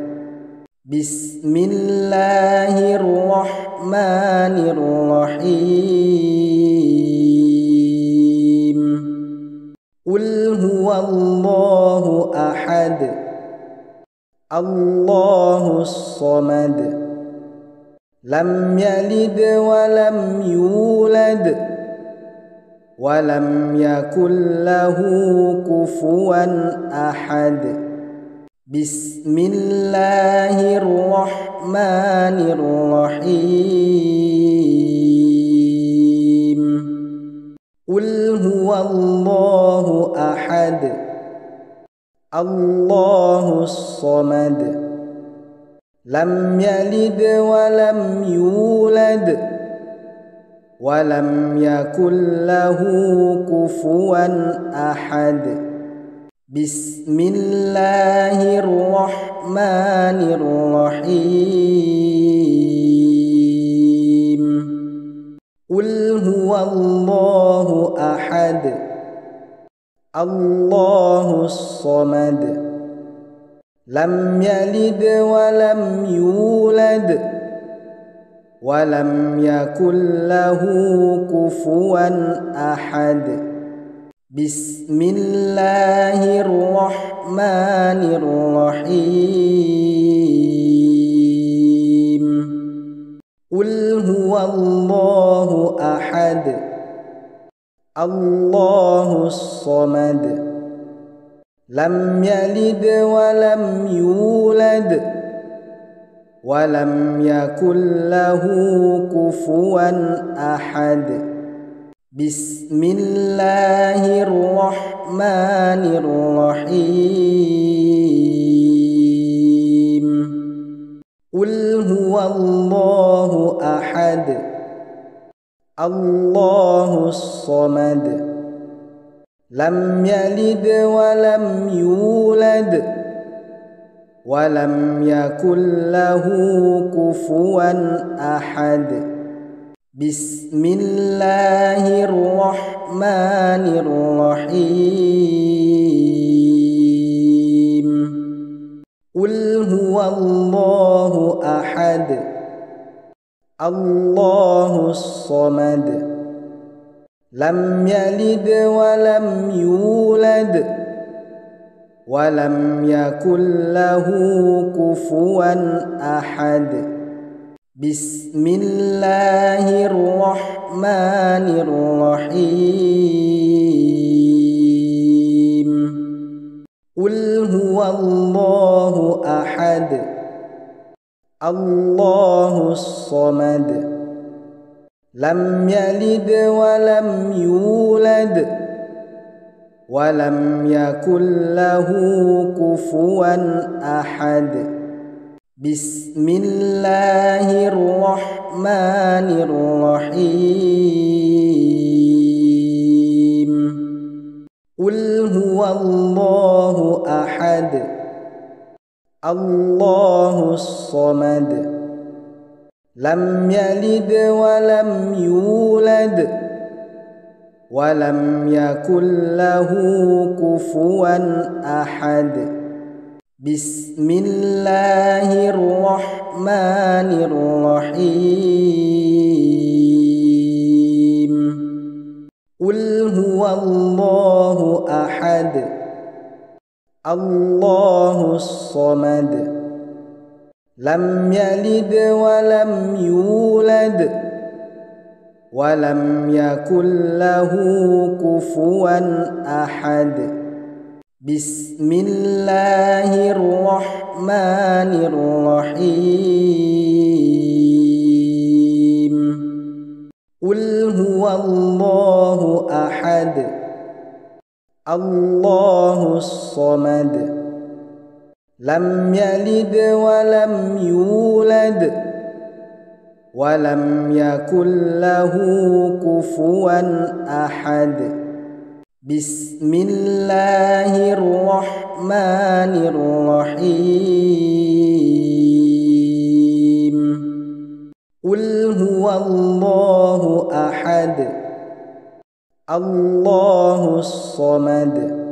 بسم الله الرحمن الرحيم قل هو الله أحد الله الصمد لم يلد ولم يولد ولم يكن له كفوا أحد بسم الله الرحمن الرحيم قل هو الله أحد الله الصمد لم يلد ولم يولد ولم يكن له كفوا أحد بسم الله الرحمن الرحيم قل هو الله أحد الله الصمد لم يلد ولم يولد ولم يكن له كفوا أحد بسم الله الرحمن الرحيم قل هو الله أحد الله الصمد لم يلد ولم يولد ولم يكن له كفوا أحد بسم الله الرحمن الرحيم قل هو الله أحد الله الصمد لم يلد ولم يولد ولم يكن له كفوا أحد بسم الله الرحمن الرحيم قل هو الله أحد الله الصمد لم يلد ولم يولد ولم يكن له كفوا أحد بسم الله الرحمن الرحيم قل هو الله أحد الله الصمد لم يلد ولم يولد ولم يكن له كفوا أحد بسم الله الرحمن الرحيم قل هو الله أحد الله الصمد لم يلد ولم يولد ولم يكن له كفوا أحد بسم الله الرحمن الرحيم قل هو الله أحد الله الصمد لم يلد ولم يولد ولم يكن له كفوا أحد بسم الله الرحمن الرحيم قل هو الله أحد الله الصمد لم يلد ولم يولد ولم يكن له كفوا أحد بسم الله الرحمن الرحيم قل هو الله أحد الله الصمد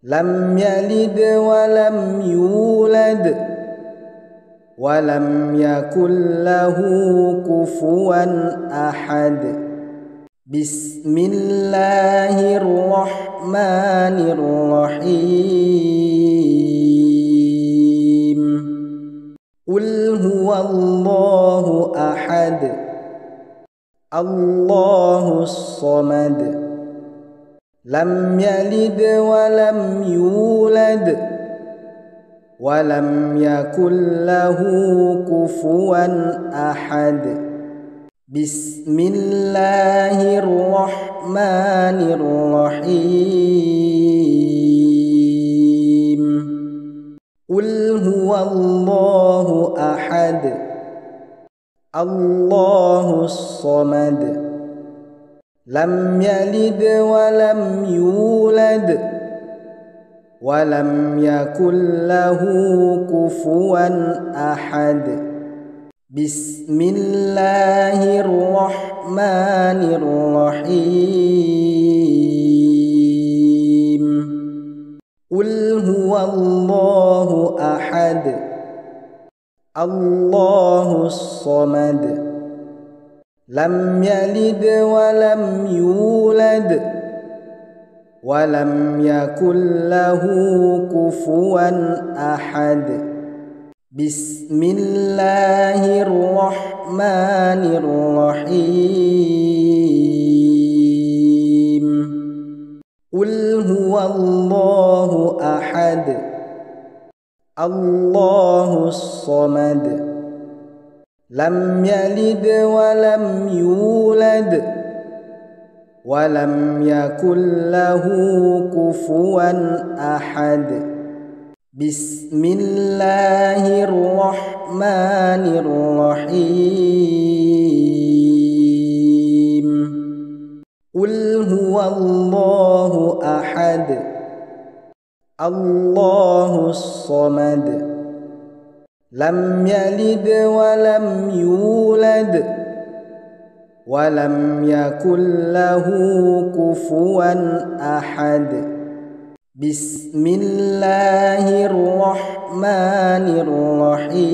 لم يلد ولم يولد ولم يكن له كفوا أحد بسم الله الرحمن الرحيم قل هو الله أحد الله الصمد لم يلد ولم يولد ولم يكن له كفوا أحد بسم الله الرحمن الرحيم قل هو الله أحد الله الصمد لم يلد ولم يولد ولم يكن له كفوا أحد بسم الله الرحمن الرحيم قل هو الله أحد الله الصمد لم يلد ولم يولد ولم يكن له كفوا أحد بسم الله الرحمن الرحيم قل هو الله أحد الله الصمد لم يلد ولم يولد ولم يكن له كفوا أحد بسم الله الرحمن الرحيم قل هو الله أحد الله الصمد لم يلد ولم يولد ولم يكن له كفوا أحد بسم الله الرحمن الرحيم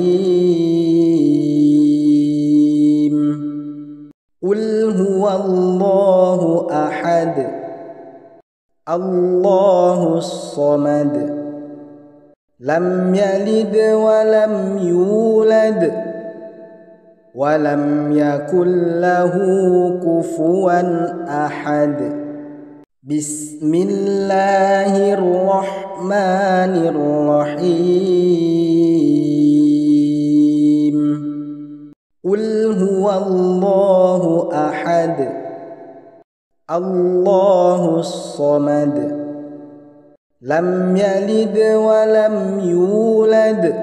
قل هو الله أحد الله الصمد لم يلد ولم يولد ولم يكن له كفوا أحد بسم الله الرحمن الرحيم قل هو الله أحد الله الصمد لم يلد ولم يولد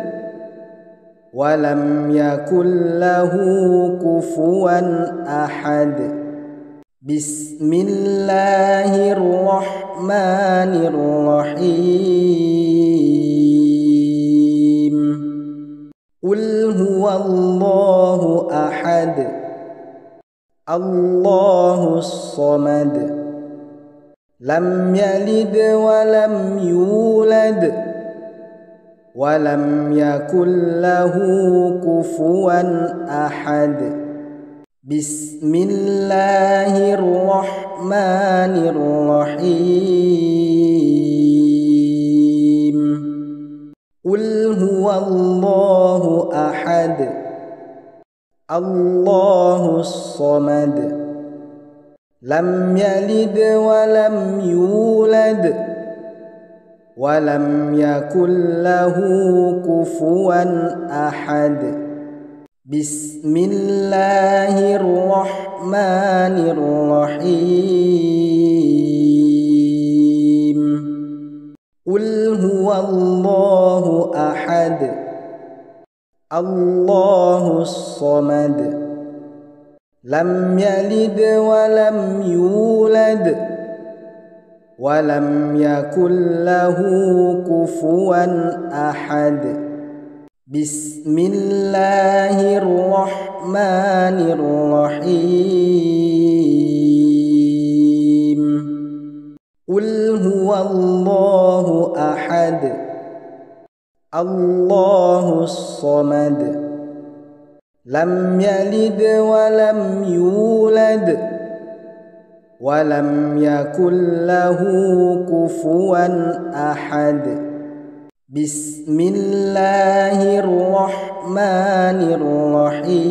ولم يكن له كفوا أحد بسم الله الرحمن الرحيم قل هو الله أحد الله الصمد لم يلد ولم يولد ولم يكن له كفوا أحد بسم الله الرحمن الرحيم قل هو الله أحد الله الصمد لم يلد ولم يولد ولم يكن له كفوا أحد بسم الله الرحمن الرحيم قل هو الله أحد الله الصمد لم يلد ولم يولد ولم يكن له كفوا أحد بسم الله الرحمن الرحيم قل هو الله أحد الله الصمد لم يلد ولم يولد ولم يكن له كفوا أحد بسم الله الرحمن الرحيم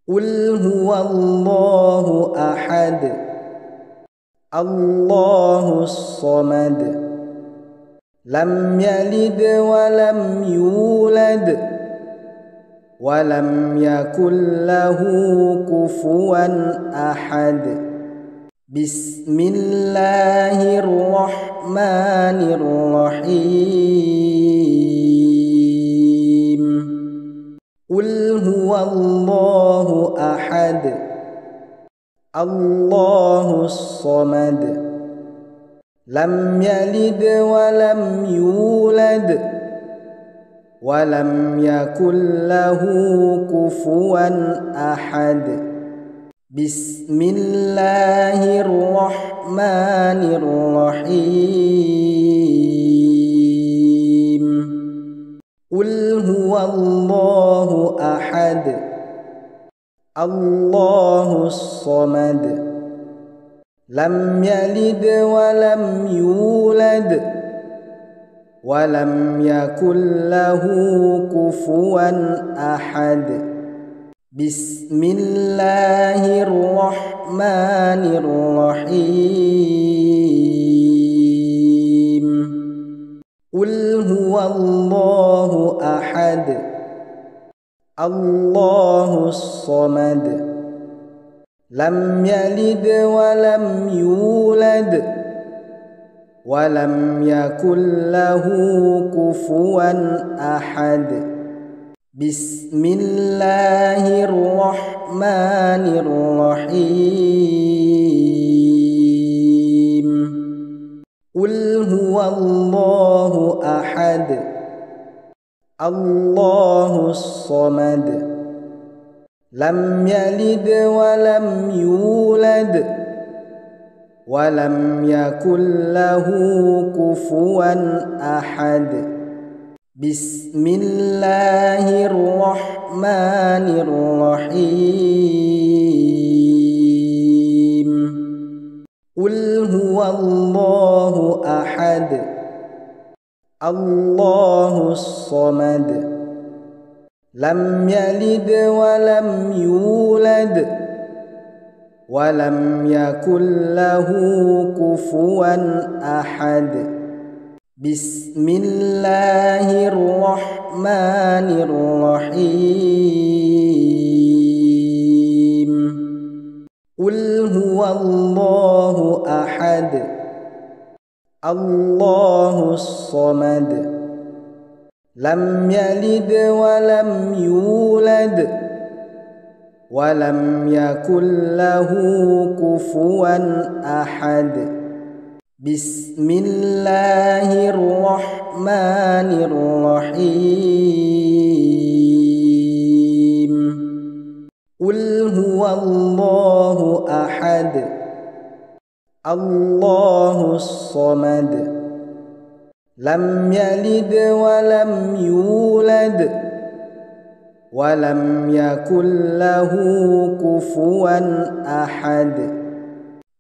قل هو الله أحد الله الصمد لم يلد ولم يولد ولم يكن له كفوا أحد بسم الله الرحمن الرحيم قل هو الله أحد الله الصمد لم يلد ولم يولد ولم يكن له كفوا أحد بسم الله الرحمن الرحيم قل هو الله أحد الله الصمد لم يلد ولم يولد ولم يكن له كفوا أحد بسم الله الرحمن الرحيم قل هو الله أحد الله الصمد لم يلد ولم يولد ولم يكن له كفوا أحد بسم الله الرحمن الرحيم قل هو الله أحد الله الصمد لم يلد ولم يولد ولم يكن له كفوا أحد بسم الله الرحمن الرحيم قل هو الله أحد الله الصمد لم يلد ولم يولد ولم يكن له كفوا أحد بسم الله الرحمن الرحيم قل هو الله أحد الله الصمد لم يلد ولم يولد ولم يكن له كفوا أحد بسم الله الرحمن الرحيم قل هو الله أحد الله الصمد لم يلد ولم يولد ولم يكن له كفوا أحد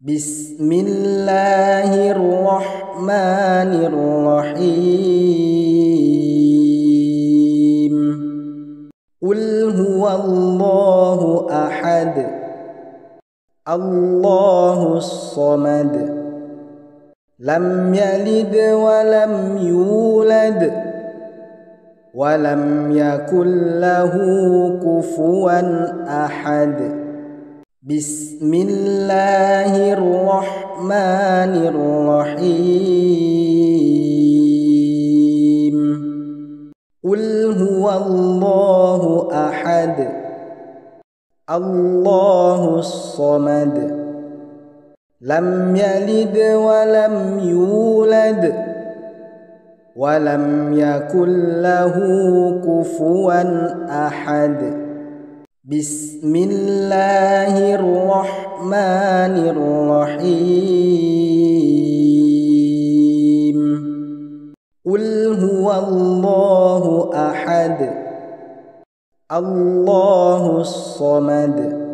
بسم الله الرحمن الرحيم قل هو الله أحد الله الصمد لم يلد ولم يولد ولم يكن له كفوا أحد بسم الله الرحمن الرحيم قل هو الله أحد الله الصمد لم يلد ولم يولد ولم يكن له كفوا أحد بسم الله الرحمن الرحيم قل هو الله أحد الله الصمد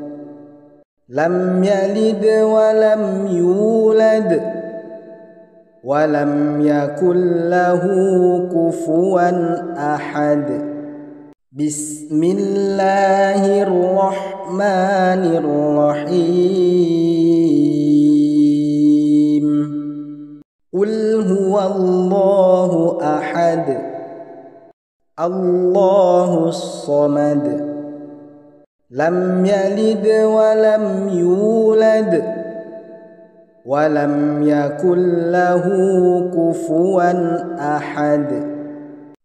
لم يلد ولم يولد ولم يكن له كفوا أحد بسم الله الرحمن الرحيم قل هو الله أحد الله الصمد لم يلد ولم يولد ولم يكن له كفوا أحد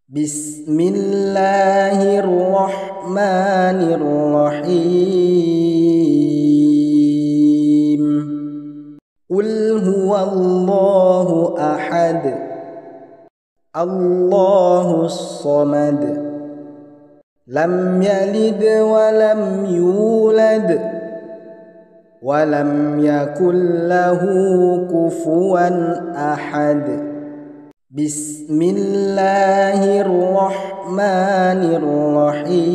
بسم الله الرحمن الرحيم قل هو الله أحد الله الصمد لم يلد ولم يولد ولم يكن له كفوا أحد بسم الله الرحمن الرحيم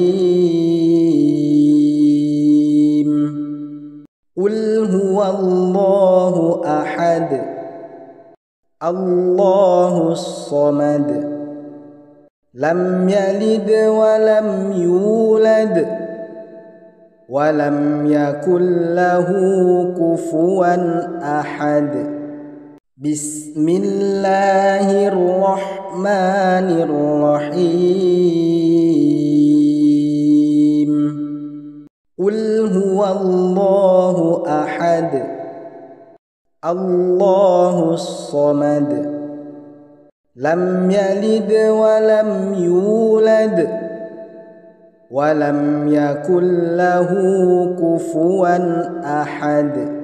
قل هو الله أحد الله الصمد لم يلد ولم يولد ولم يكن له كفوا أحد بسم الله الرحمن الرحيم قل هو الله أحد الله الصمد لم يلد ولم يولد ولم يكن له كفوا أحد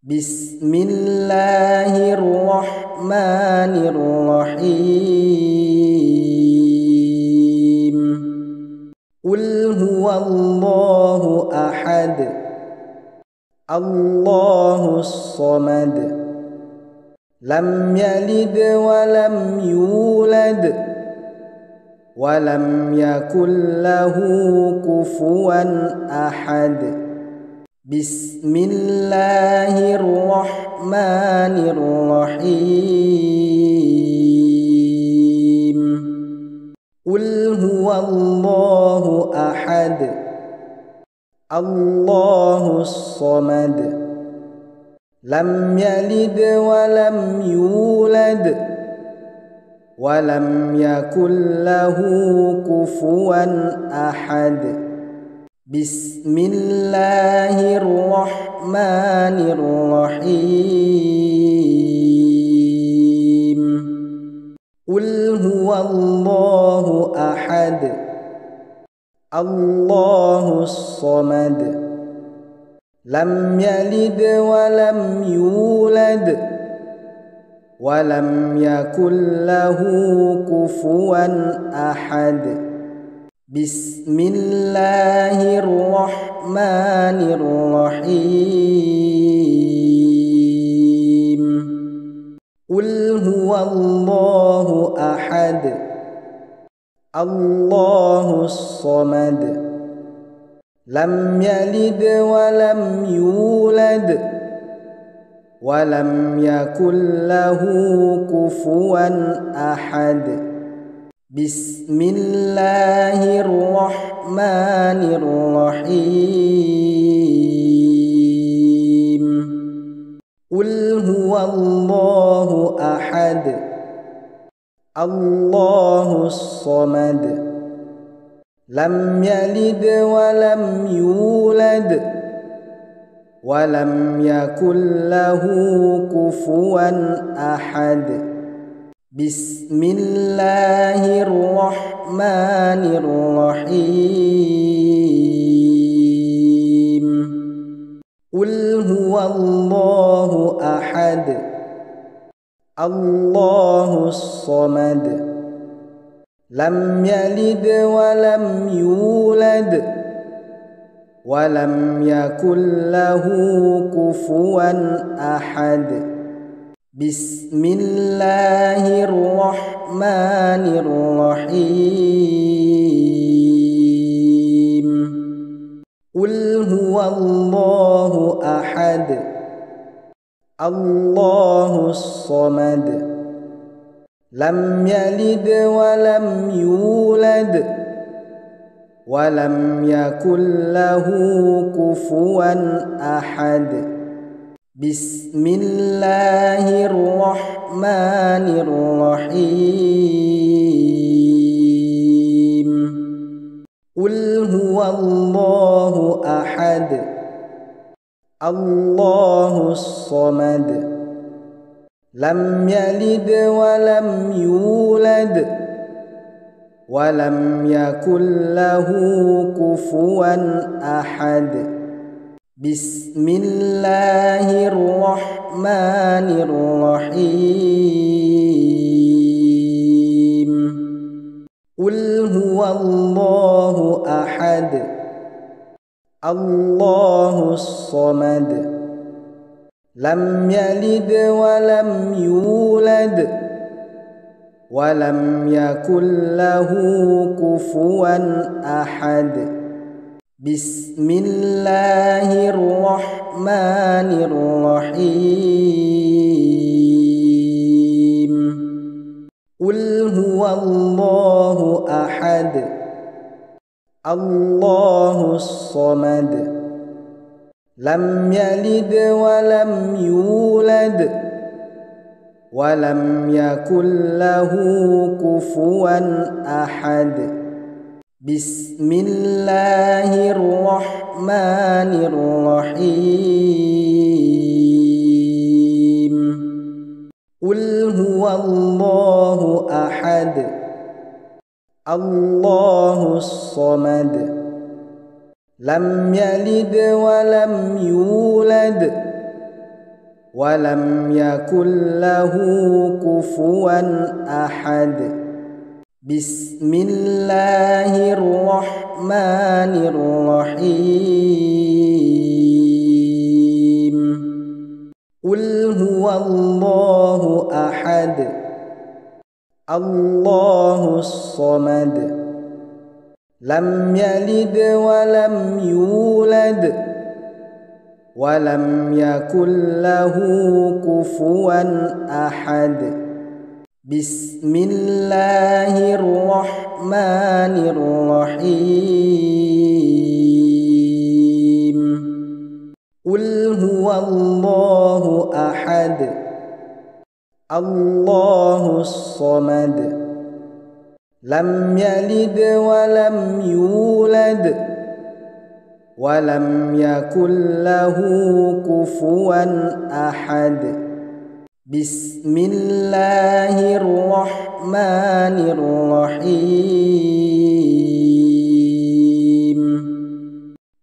بسم الله الرحمن الرحيم قل هو الله أحد الله الصمد لم يلد ولم يولد ولم يكن له كفوا أحد بسم الله الرحمن الرحيم قل هو الله أحد الله الصمد لم يلد ولم يولد ولم يكن له كفوا أحد بسم الله الرحمن الرحيم قل هو الله أحد الله الصمد لم يلد ولم يولد ولم يكن له كفوا أحد بسم الله الرحمن الرحيم قل هو الله أحد الله الصمد لم يلد ولم يولد ولم يكن له كفوا أحد بسم الله الرحمن الرحيم قل هو الله أحد الله الصمد لم يلد ولم يولد ولم يكن له كفوا أحد بسم الله الرحمن الرحيم قل هو الله أحد الله الصمد لم يلد ولم يولد ولم يكن له كفوا أحد بسم الله الرحمن الرحيم قل هو الله أحد الله الصمد لم يلد ولم يولد ولم يكن له كفوا أحد بسم الله الرحمن الرحيم قل هو الله أحد الله الصمد لم يلد ولم يولد ولم يكن له كفوا أحد بسم الله الرحمن الرحيم قل هو الله أحد الله الصمد لم يلد ولم يولد ولم يكن له كفوا أحد بسم الله الرحمن الرحيم قل هو الله أحد الله الصمد لم يلد ولم يولد ولم يكن له كفوا أحد بسم الله الرحمن الرحيم قل هو الله أحد الله الصمد لم يلد ولم يولد ولم يكن له كفوا أحد بسم الله الرحمن الرحيم قل هو الله أحد الله الصمد لم يلد ولم يولد ولم يكن له كفوا أحد بسم الله الرحمن الرحيم قل هو الله أحد الله الصمد لم يلد ولم يولد ولم يكن له كفوا أحد بسم الله الرحمن الرحيم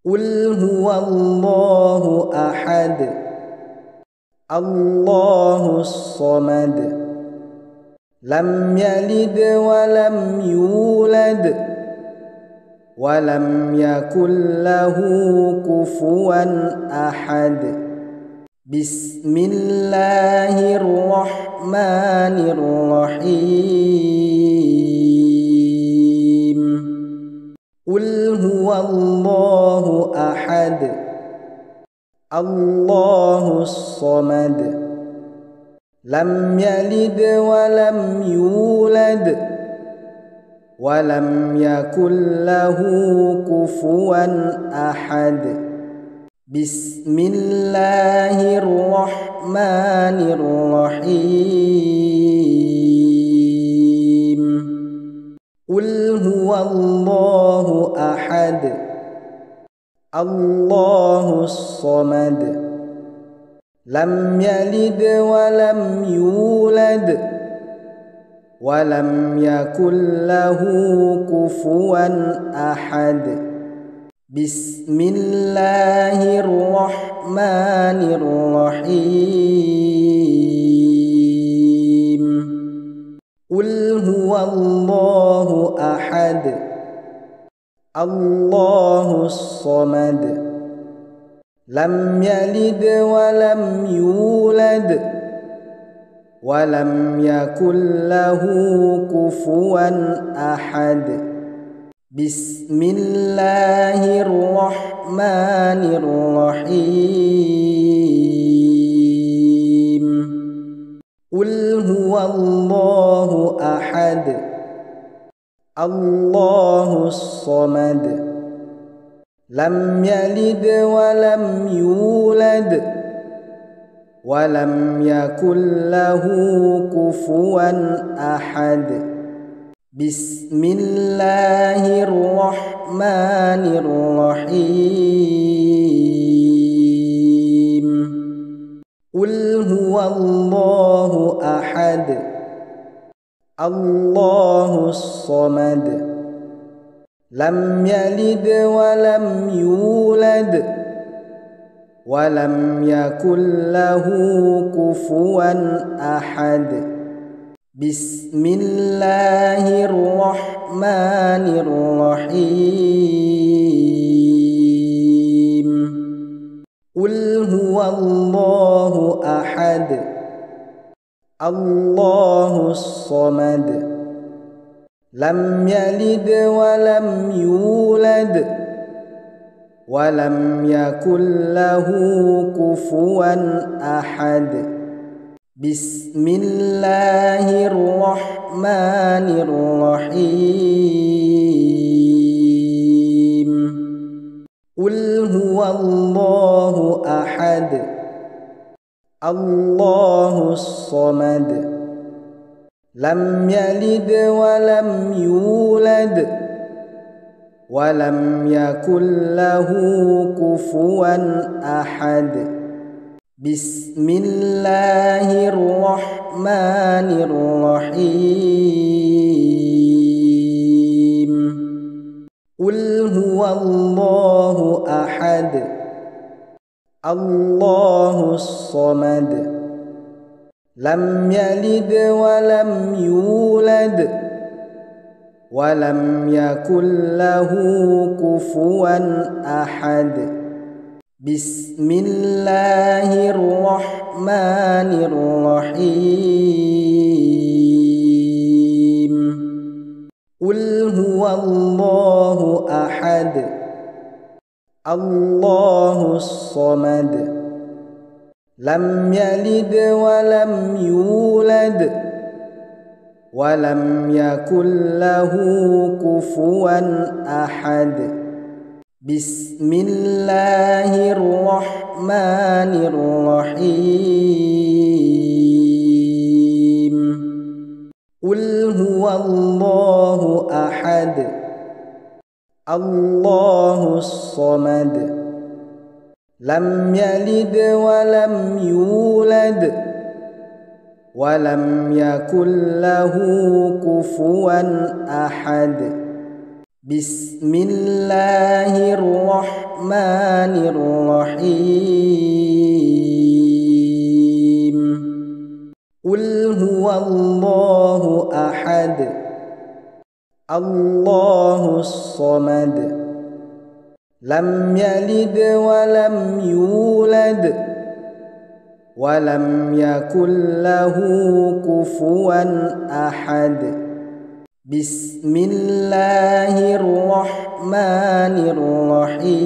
قل هو الله أحد الله الصمد لم يلد ولم يولد ولم يكن له كفوا أحد بسم الله الرحمن الرحيم قل هو الله أحد الله الصمد لم يلد ولم يولد ولم يكن له كفوا أحد بسم الله الرحمن الرحيم قل هو الله أحد الله الصمد لم يلد ولم يولد ولم يكن له كفوا أحد بسم الله الرحمن الرحيم قل هو الله أحد الله الصمد لم يلد ولم يولد ولم يكن له كفوا أحد بسم الله الرحمن الرحيم قل هو الله أحد الله الصمد لم يلد ولم يولد ولم يكن له كفوا أحد بسم الله الرحمن الرحيم قل هو الله أحد الله الصمد لم يلد ولم يولد ولم يكن له كفوا أحد بسم الله الرحمن الرحيم قل هو الله أحد الله الصمد لم يلد ولم يولد ولم يكن له كفوا أحد بسم الله الرحمن الرحيم قل هو الله أحد الله الصمد لم يلد ولم يولد ولم يكن له كفوا أحد بسم الله الرحمن الرحيم قل هو الله أحد الله الصمد لم يلد ولم يولد ولم يكن له كفوا أحد بسم الله الرحمن الرحيم قل هو الله أحد الله الصمد لم يلد ولم يولد ولم يكن له كفوا أحد بسم الله الرحمن الرحيم قل هو الله أحد الله الصمد لم يلد ولم يولد ولم يكن له كفوا أحد بسم الله الرحمن الرحيم قل هو الله أحد الله الصمد لم يلد ولم يولد ولم يكن له كفوا أحد بسم الله الرحمن الرحيم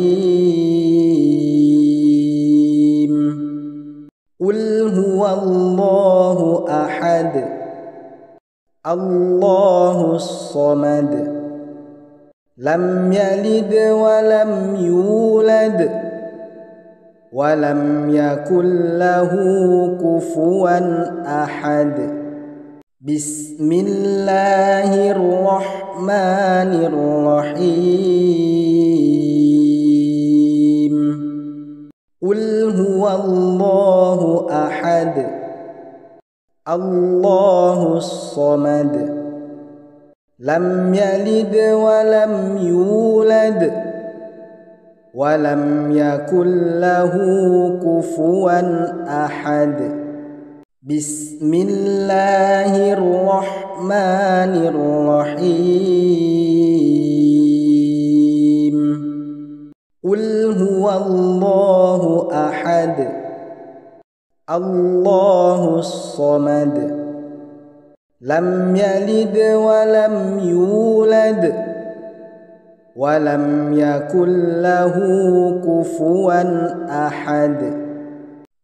قل هو الله أحد الله الصمد لم يلد ولم يولد ولم يكن له كفوا أحد بسم الله الرحمن الرحيم قل هو الله أحد الله الصمد لم يلد ولم يولد ولم يكن له كفوا أحد بسم الله الرحمن الرحيم قل هو الله أحد الله الصمد لم يلد ولم يولد ولم يكن له كفوا أحد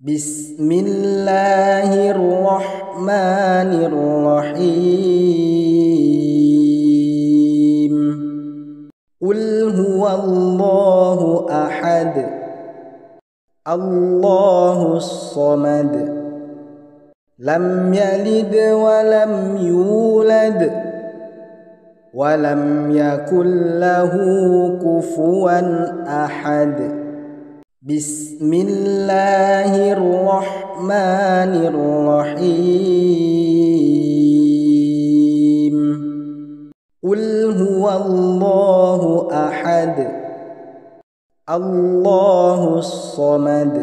بسم الله الرحمن الرحيم قل هو الله أحد الله الصمد لم يلد ولم يولد ولم يكن له كفوا أحد بسم الله الرحمن الرحيم قل هو الله أحد الله الصمد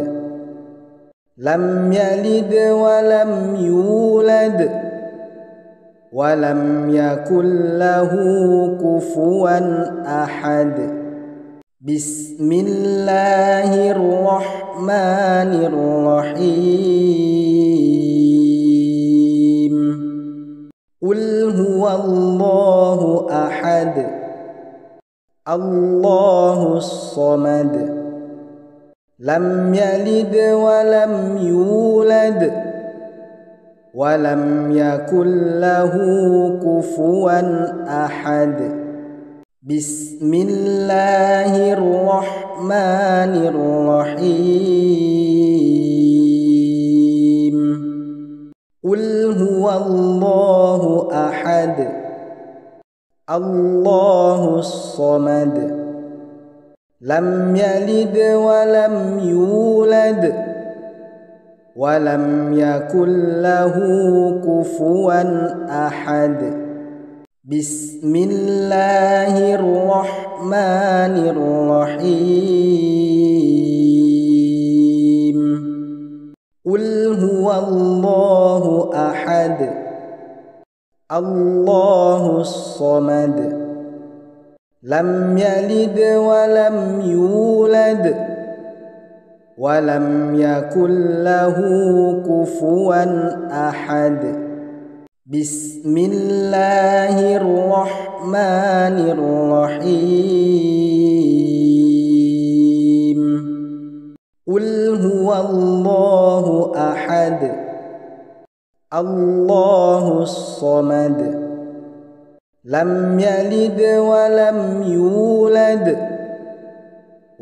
لم يلد ولم يولد ولم يكن له كفوا أحد بسم الله الرحمن الرحيم قل هو الله أحد الله الصمد لم يلد ولم يولد ولم يكن له كفوا أحد بسم الله الرحمن الرحيم قل هو الله أحد الله الصمد لم يلد ولم يولد ولم يكن له كفوا أحد بسم الله الرحمن الرحيم قل هو الله أحد الله الصمد لم يلد ولم يولد ولم يكن له كفوا أحد بسم الله الرحمن الرحيم قل هو الله أحد الله الصمد لم يلد ولم يولد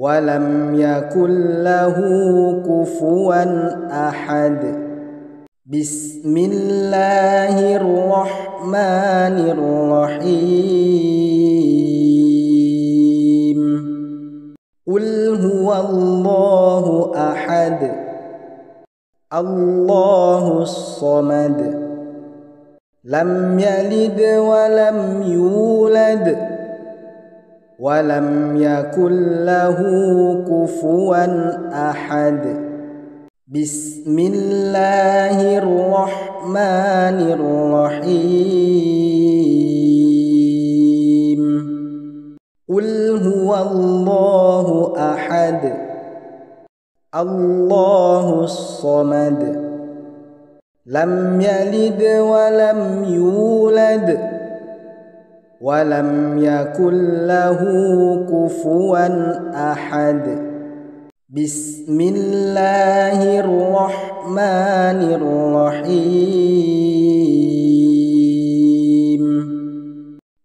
ولم يكن له كفوا أحد بسم الله الرحمن الرحيم قل هو الله أحد الله الصمد لم يلد ولم يولد ولم يكن له كفوا أحد بسم الله الرحمن الرحيم قل هو الله أحد الله الصمد لم يلد ولم يولد ولم يكن له كفوا أحد بسم الله الرحمن الرحيم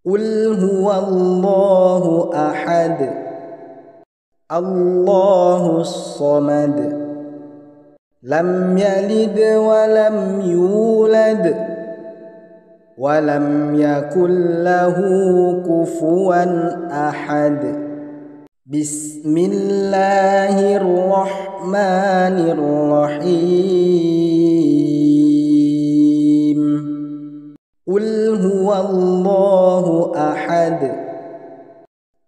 قل هو الله أحد الله الصمد لم يلد ولم يولد ولم يكن له كفوا أحد بسم الله الرحمن الرحيم قل هو الله أحد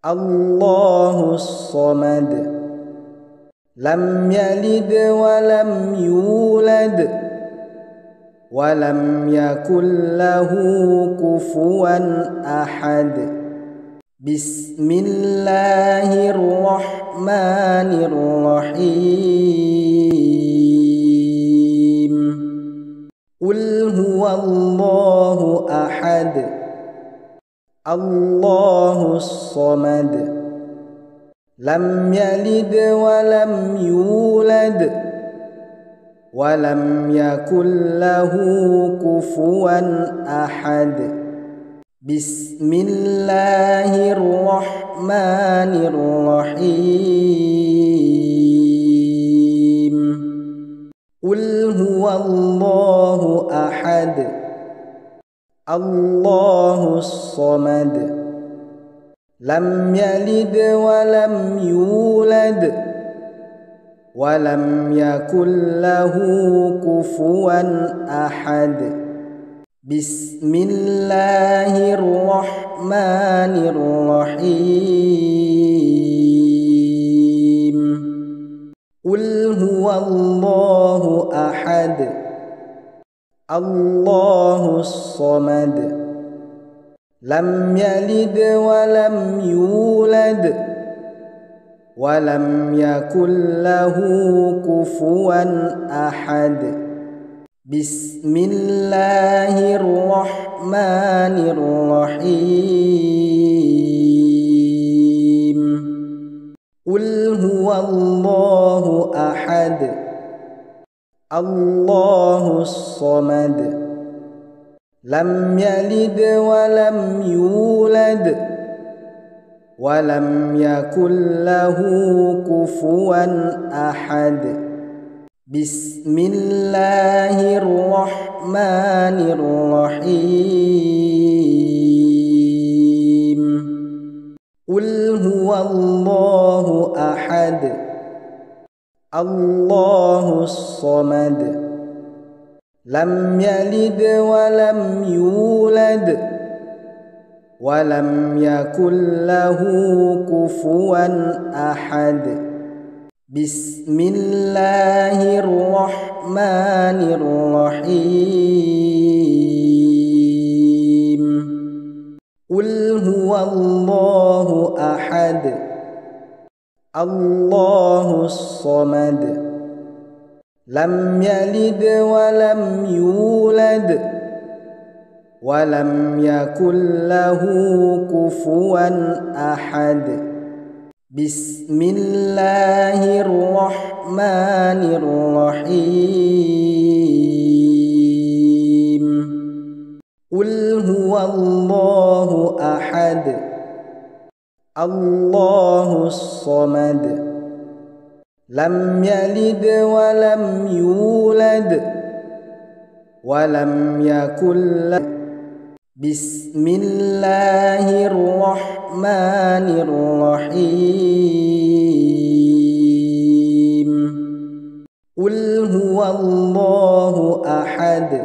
الله الصمد لم يلد ولم يولد ولم يكن له كفوا أحد بسم الله الرحمن الرحيم قل هو الله أحد الله الصمد لم يلد ولم يولد ولم يكن له كفوا أحد بسم الله الرحمن الرحيم قل هو الله أحد الله الصمد لم يلد ولم يولد ولم يكن له كفوا أحد بسم الله الرحمن الرحيم قل هو الله أحد الله الصمد لم يلد ولم يولد ولم يكن له كفوا أحد بسم الله الرحمن الرحيم قل هو الله أحد الله الصمد لم يلد ولم يولد ولم يكن له كفوا أحد بسم الله الرحمن الرحيم قل هو الله أحد الله الصمد لم يلد ولم يولد ولم يكن له كفوا أحد بسم الله الرحمن الرحيم قل هو الله أحد الله الصمد لم يلد ولم يولد ولم يكن له كفوا أحد بسم الله الرحمن الرحيم قل هو الله أحد الله الصمد لم يلد ولم يولد ولم يكن له بسم الله الرحمن الرحيم قل هو الله أحد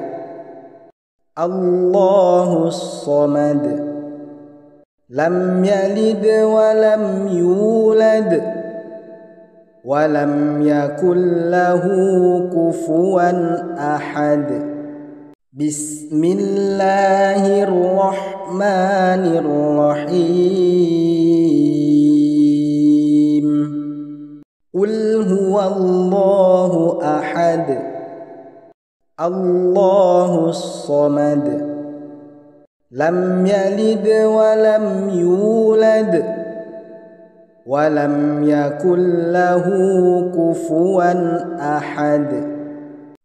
الله الصمد لم يلد ولم يولد ولم يكن له كفوا أحد بسم الله الرحمن الرحيم قل هو الله أحد الله الصمد لم يلد ولم يولد ولم يكن له كفوا أحد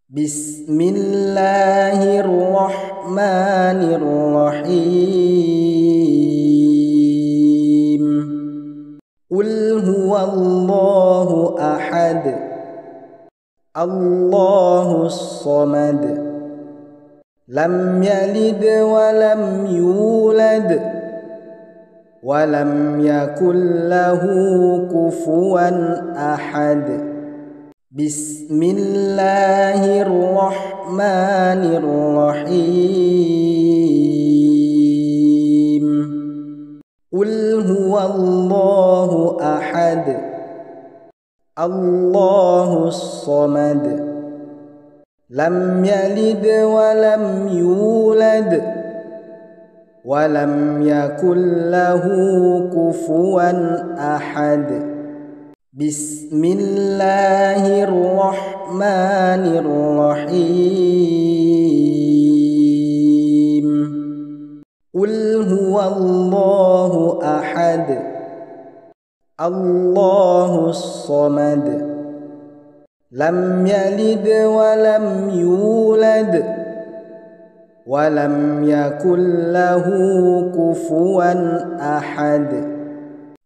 بسم الله الرحمن الرحيم قل هو الله أحد الله الصمد لم يلد ولم يولد ولم يكن له كفوا أحد بسم الله الرحمن الرحيم قل هو الله أحد الله الصمد لم يلد ولم يولد ولم يكن له كفوا أحد بسم الله الرحمن الرحيم قل هو الله أحد الله الصمد لم يلد ولم يولد ولم يكن له كفوا أحد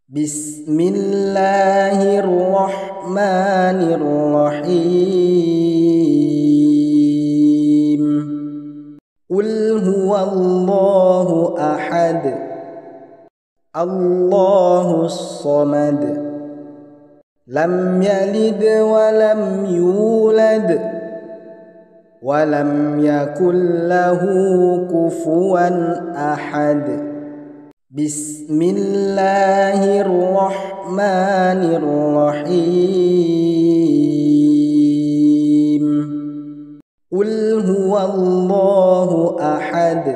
بسم الله الرحمن الرحيم قل هو الله أحد الله الصمد لم يلد ولم يولد ولم يكن له كفوا أحد بسم الله الرحمن الرحيم قل هو الله أحد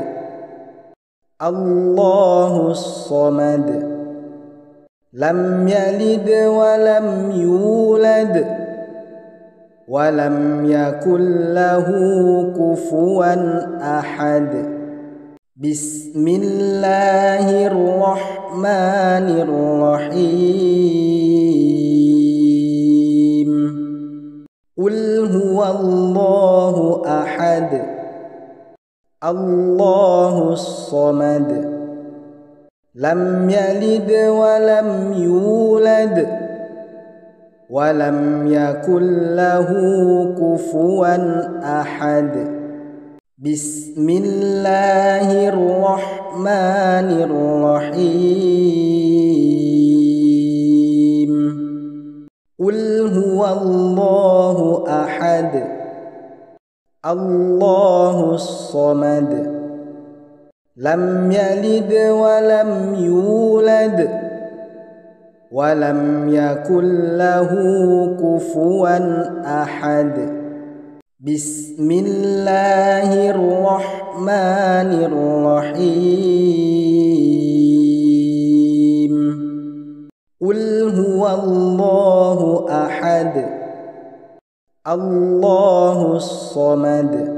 الله الصمد لم يلد ولم يولد ولم يكن له كفوا أحد بسم الله الرحمن الرحيم قل هو الله أحد الله الصمد لم يلد ولم يولد ولم يكن له كفوا أحد بسم الله الرحمن الرحيم قل هو الله أحد الله الصمد لم يلد ولم يولد ولم يكن له كفوا أحد بسم الله الرحمن الرحيم قل هو الله أحد الله الصمد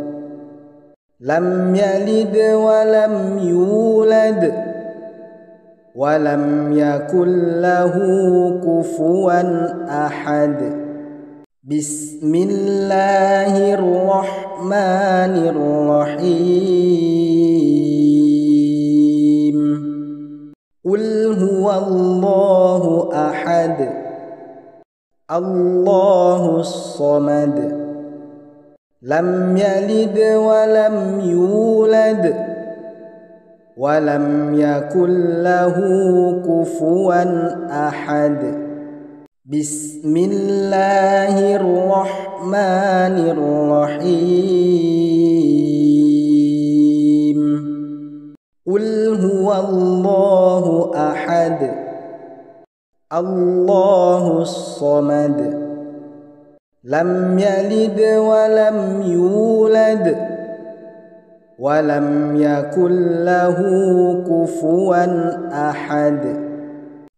لم يلد ولم يولد ولم يكن له كفوا أحد بسم الله الرحمن الرحيم قل هو الله أحد الله الصمد لم يلد ولم يولد ولم يكن له كفوا أحد بسم الله الرحمن الرحيم قل هو الله أحد الله الصمد لم يلد ولم يولد ولم يكن له كفوا أحد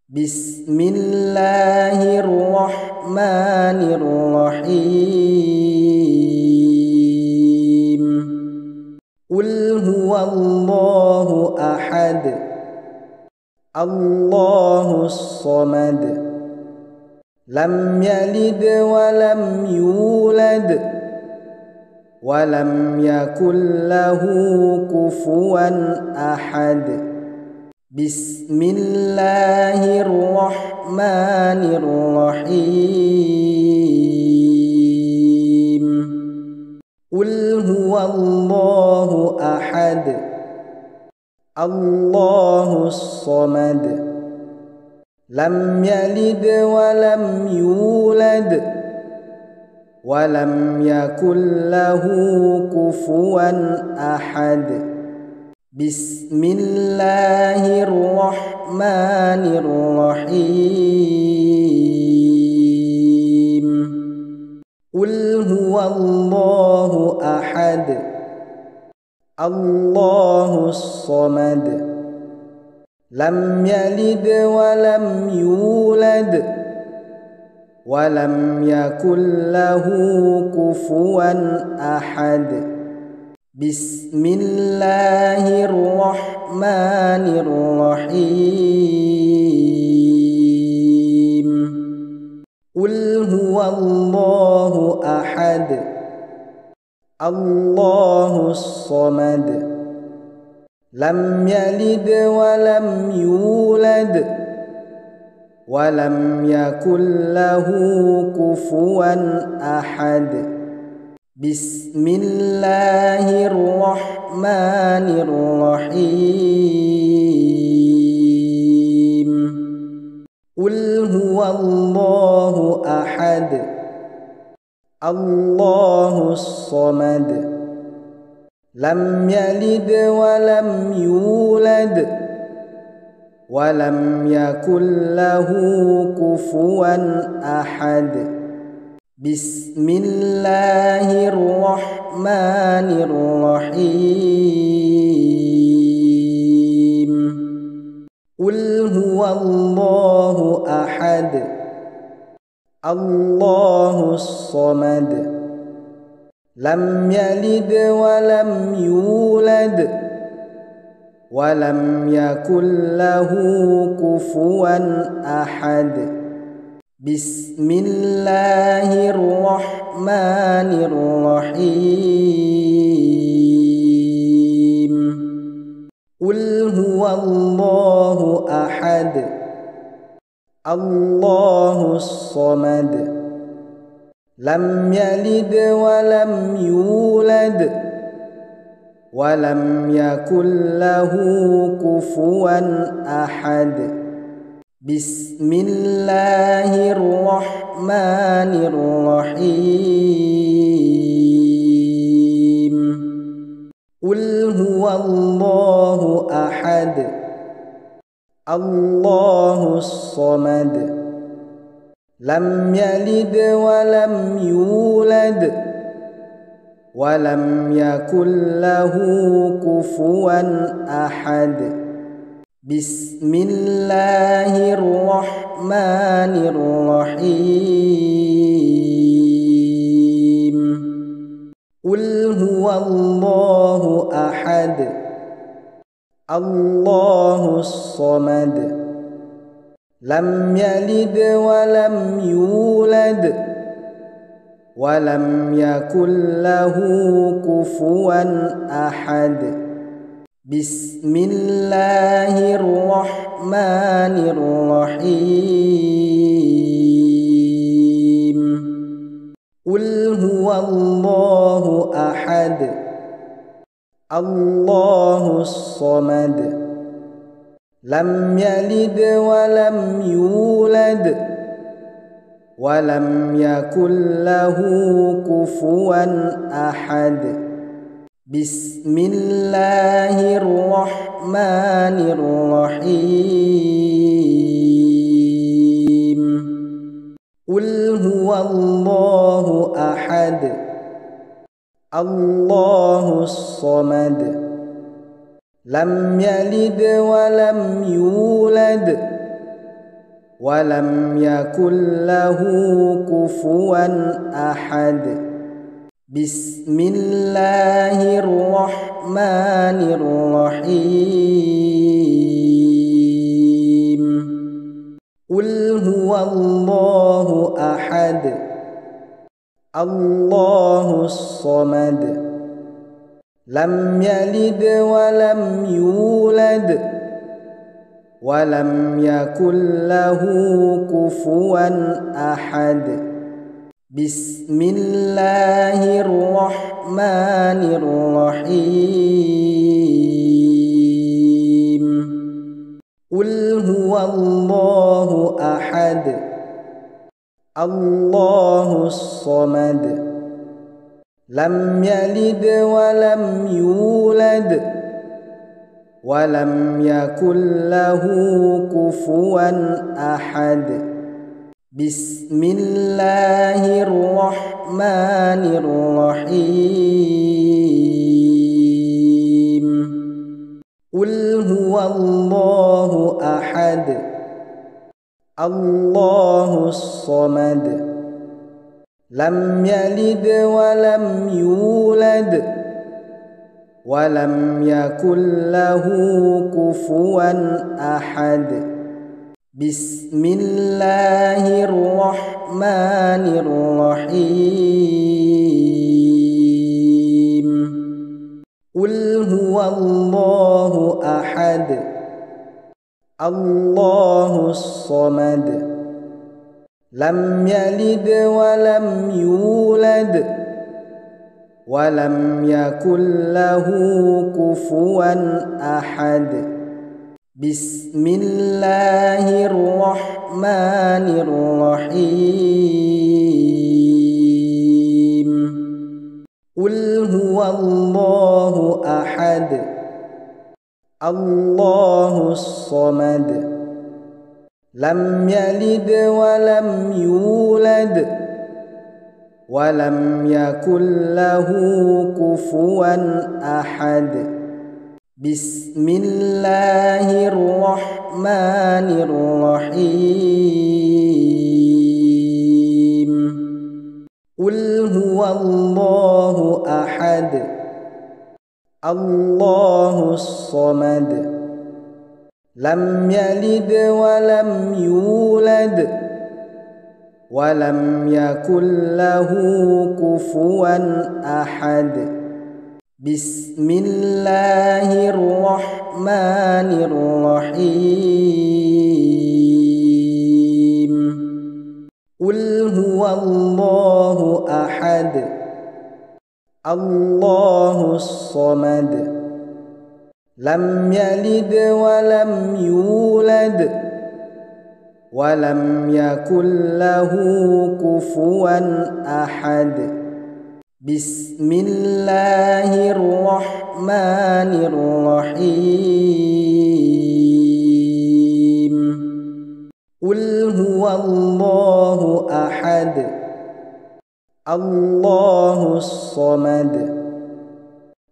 بسم الله الرحمن الرحيم قل هو الله أحد الله الصمد لم يلد ولم يولد ولم يكن له كفوا أحد بسم الله الرحمن الرحيم قل هو الله أحد الله الصمد لم يلد ولم يولد ولم يكن له كفوا أحد بسم الله الرحمن الرحيم قل هو الله أحد الله الصمد لم يلد ولم يولد ولم يكن له كفوا أحد بسم الله الرحمن الرحيم قل هو الله أحد الله الصمد لم يلد ولم يولد ولم يكن له كفوا أحد بسم الله الرحمن الرحيم قل هو الله أحد الله الصمد لم يلد ولم يولد ولم يكن له كفوا أحد بسم الله الرحمن الرحيم قل هو الله أحد الله الصمد لم يلد ولم يولد ولم يكن له كفوا أحد بسم الله الرحمن الرحيم قل هو الله أحد الله الصمد لم يلد ولم يولد ولم يكن له كفوا أحد بسم الله الرحمن الرحيم قل هو الله أحد الله الصمد لم يلد ولم يولد ولم يكن له كفوا أحد بسم الله الرحمن الرحيم قل هو الله أحد الله الصمد لم يلد ولم يولد ولم يكن له كفوا أحد بسم الله الرحمن الرحيم قل هو الله أحد الله الصمد لم يلد ولم يولد ولم يكن له كفوا أحد بسم الله الرحمن الرحيم قل هو الله أحد الله الصمد لم يلد ولم يولد ولم يكن له كفوا أحد بسم الله الرحمن الرحيم قل هو الله أحد الله الصمد لم يلد ولم يولد ولم يكن له كفوا أحد بسم الله الرحمن الرحيم قل هو الله أحد الله الصمد لم يلد ولم يولد ولم يكن له كفوا أحد بسم الله الرحمن الرحيم قل هو الله أحد الله الصمد لم يلد ولم يولد ولم يكن له كفوا أحد بسم الله الرحمن الرحيم قل هو الله أحد الله الصمد لم يلد ولم يولد ولم يكن له كفوا أحد بسم الله الرحمن الرحيم قل هو الله أحد الله الصمد لم يلد ولم يولد ولم يكن له كفوا أحد بسم الله الرحمن الرحيم قل هو الله أحد الله الصمد لم يلد ولم يولد ولم يكن له كفوا أحد بسم الله الرحمن الرحيم قل هو الله أحد الله الصمد لم يلد ولم يولد ولم يكن له كفوا أحد بسم الله الرحمن الرحيم قل هو الله أحد الله الصمد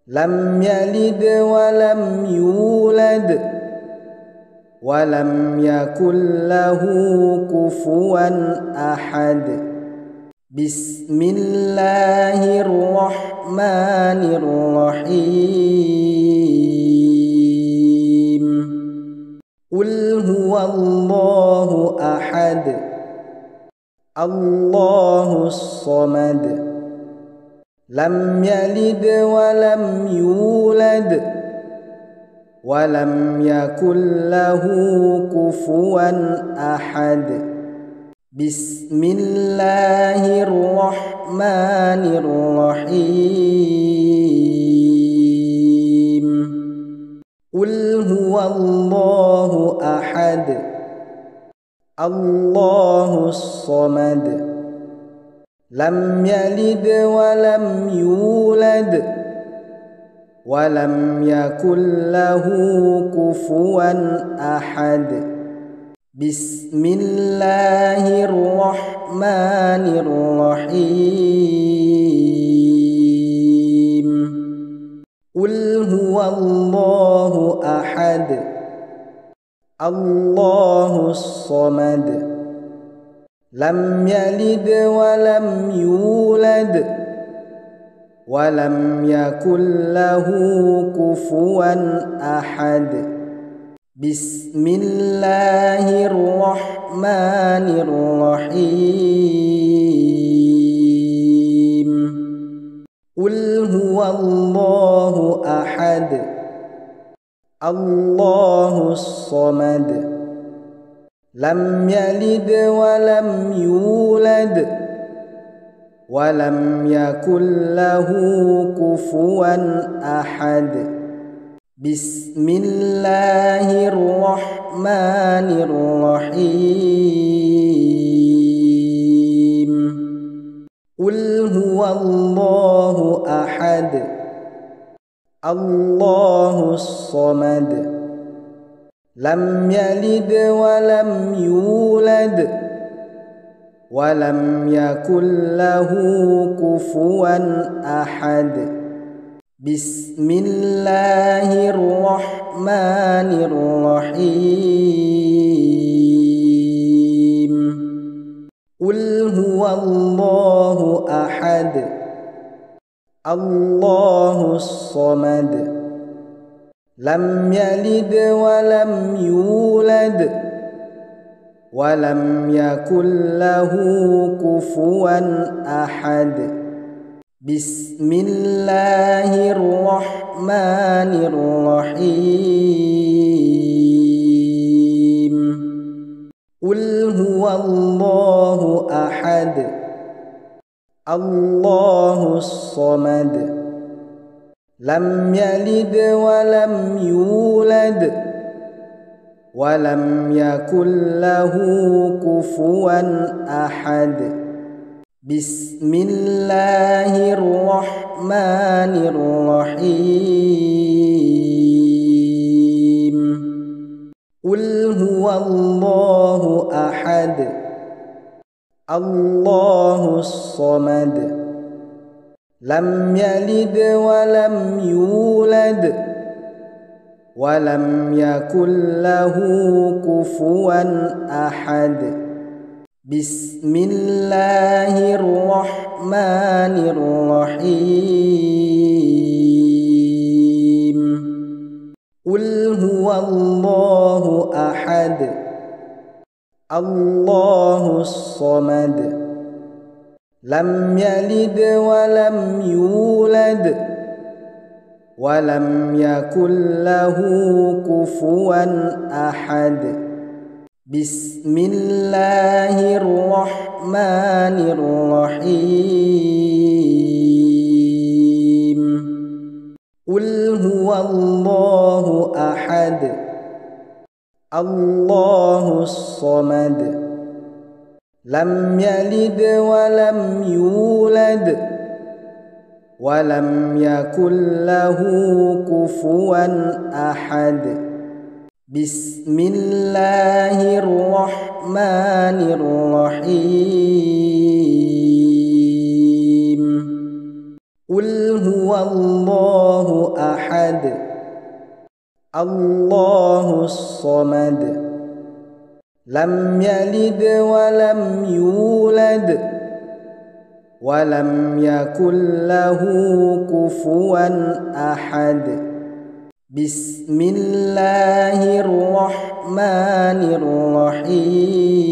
لم يلد ولم يولد ولم يكن له كفوا أحد بسم الله الرحمن الرحيم قل هو الله أحد الله الصمد لم يلد ولم يولد ولم يكن له كفوا أحد بسم الله الرحمن الرحيم قل هو الله أحد الله الصمد لم يلد ولم يولد ولم يكن له كفوا أحد بسم الله الرحمن الرحيم قل هو الله أحد الله الصمد لم يلد ولم يولد ولم يكن له كفوا أحد بسم الله الرحمن الرحيم قل هو الله أحد الله الصمد لم يلد ولم يولد ولم يكن له كفوا أحد بسم الله الرحمن الرحيم قل هو الله أحد الله الصمد لم يلد ولم يولد ولم يكن له كفوا أحد بسم الله الرحمن الرحيم قل هو الله أحد الله الصمد لم يلد ولم يولد ولم يكن له كفوا أحد بسم الله الرحمن الرحيم قل هو الله أحد الله الصمد لم يلد ولم يولد ولم يكن له كفوا أحد بسم الله الرحمن الرحيم قل هو الله أحد الله الصمد لم يلد ولم يولد ولم يكن له كفوا أحد بسم الله الرحمن الرحيم قل هو الله أحد الله الصمد لم يلد ولم يولد ولم يكن له كفوا أحد بسم الله الرحمن الرحيم قل هو الله أحد الله الصمد لم يلد ولم يولد ولم يكن له كفوا أحد بسم الله الرحمن الرحيم قل هو الله أحد الله الصمد لم يلد ولم يولد ولم يكن له كفوا أحد بسم الله الرحمن الرحيم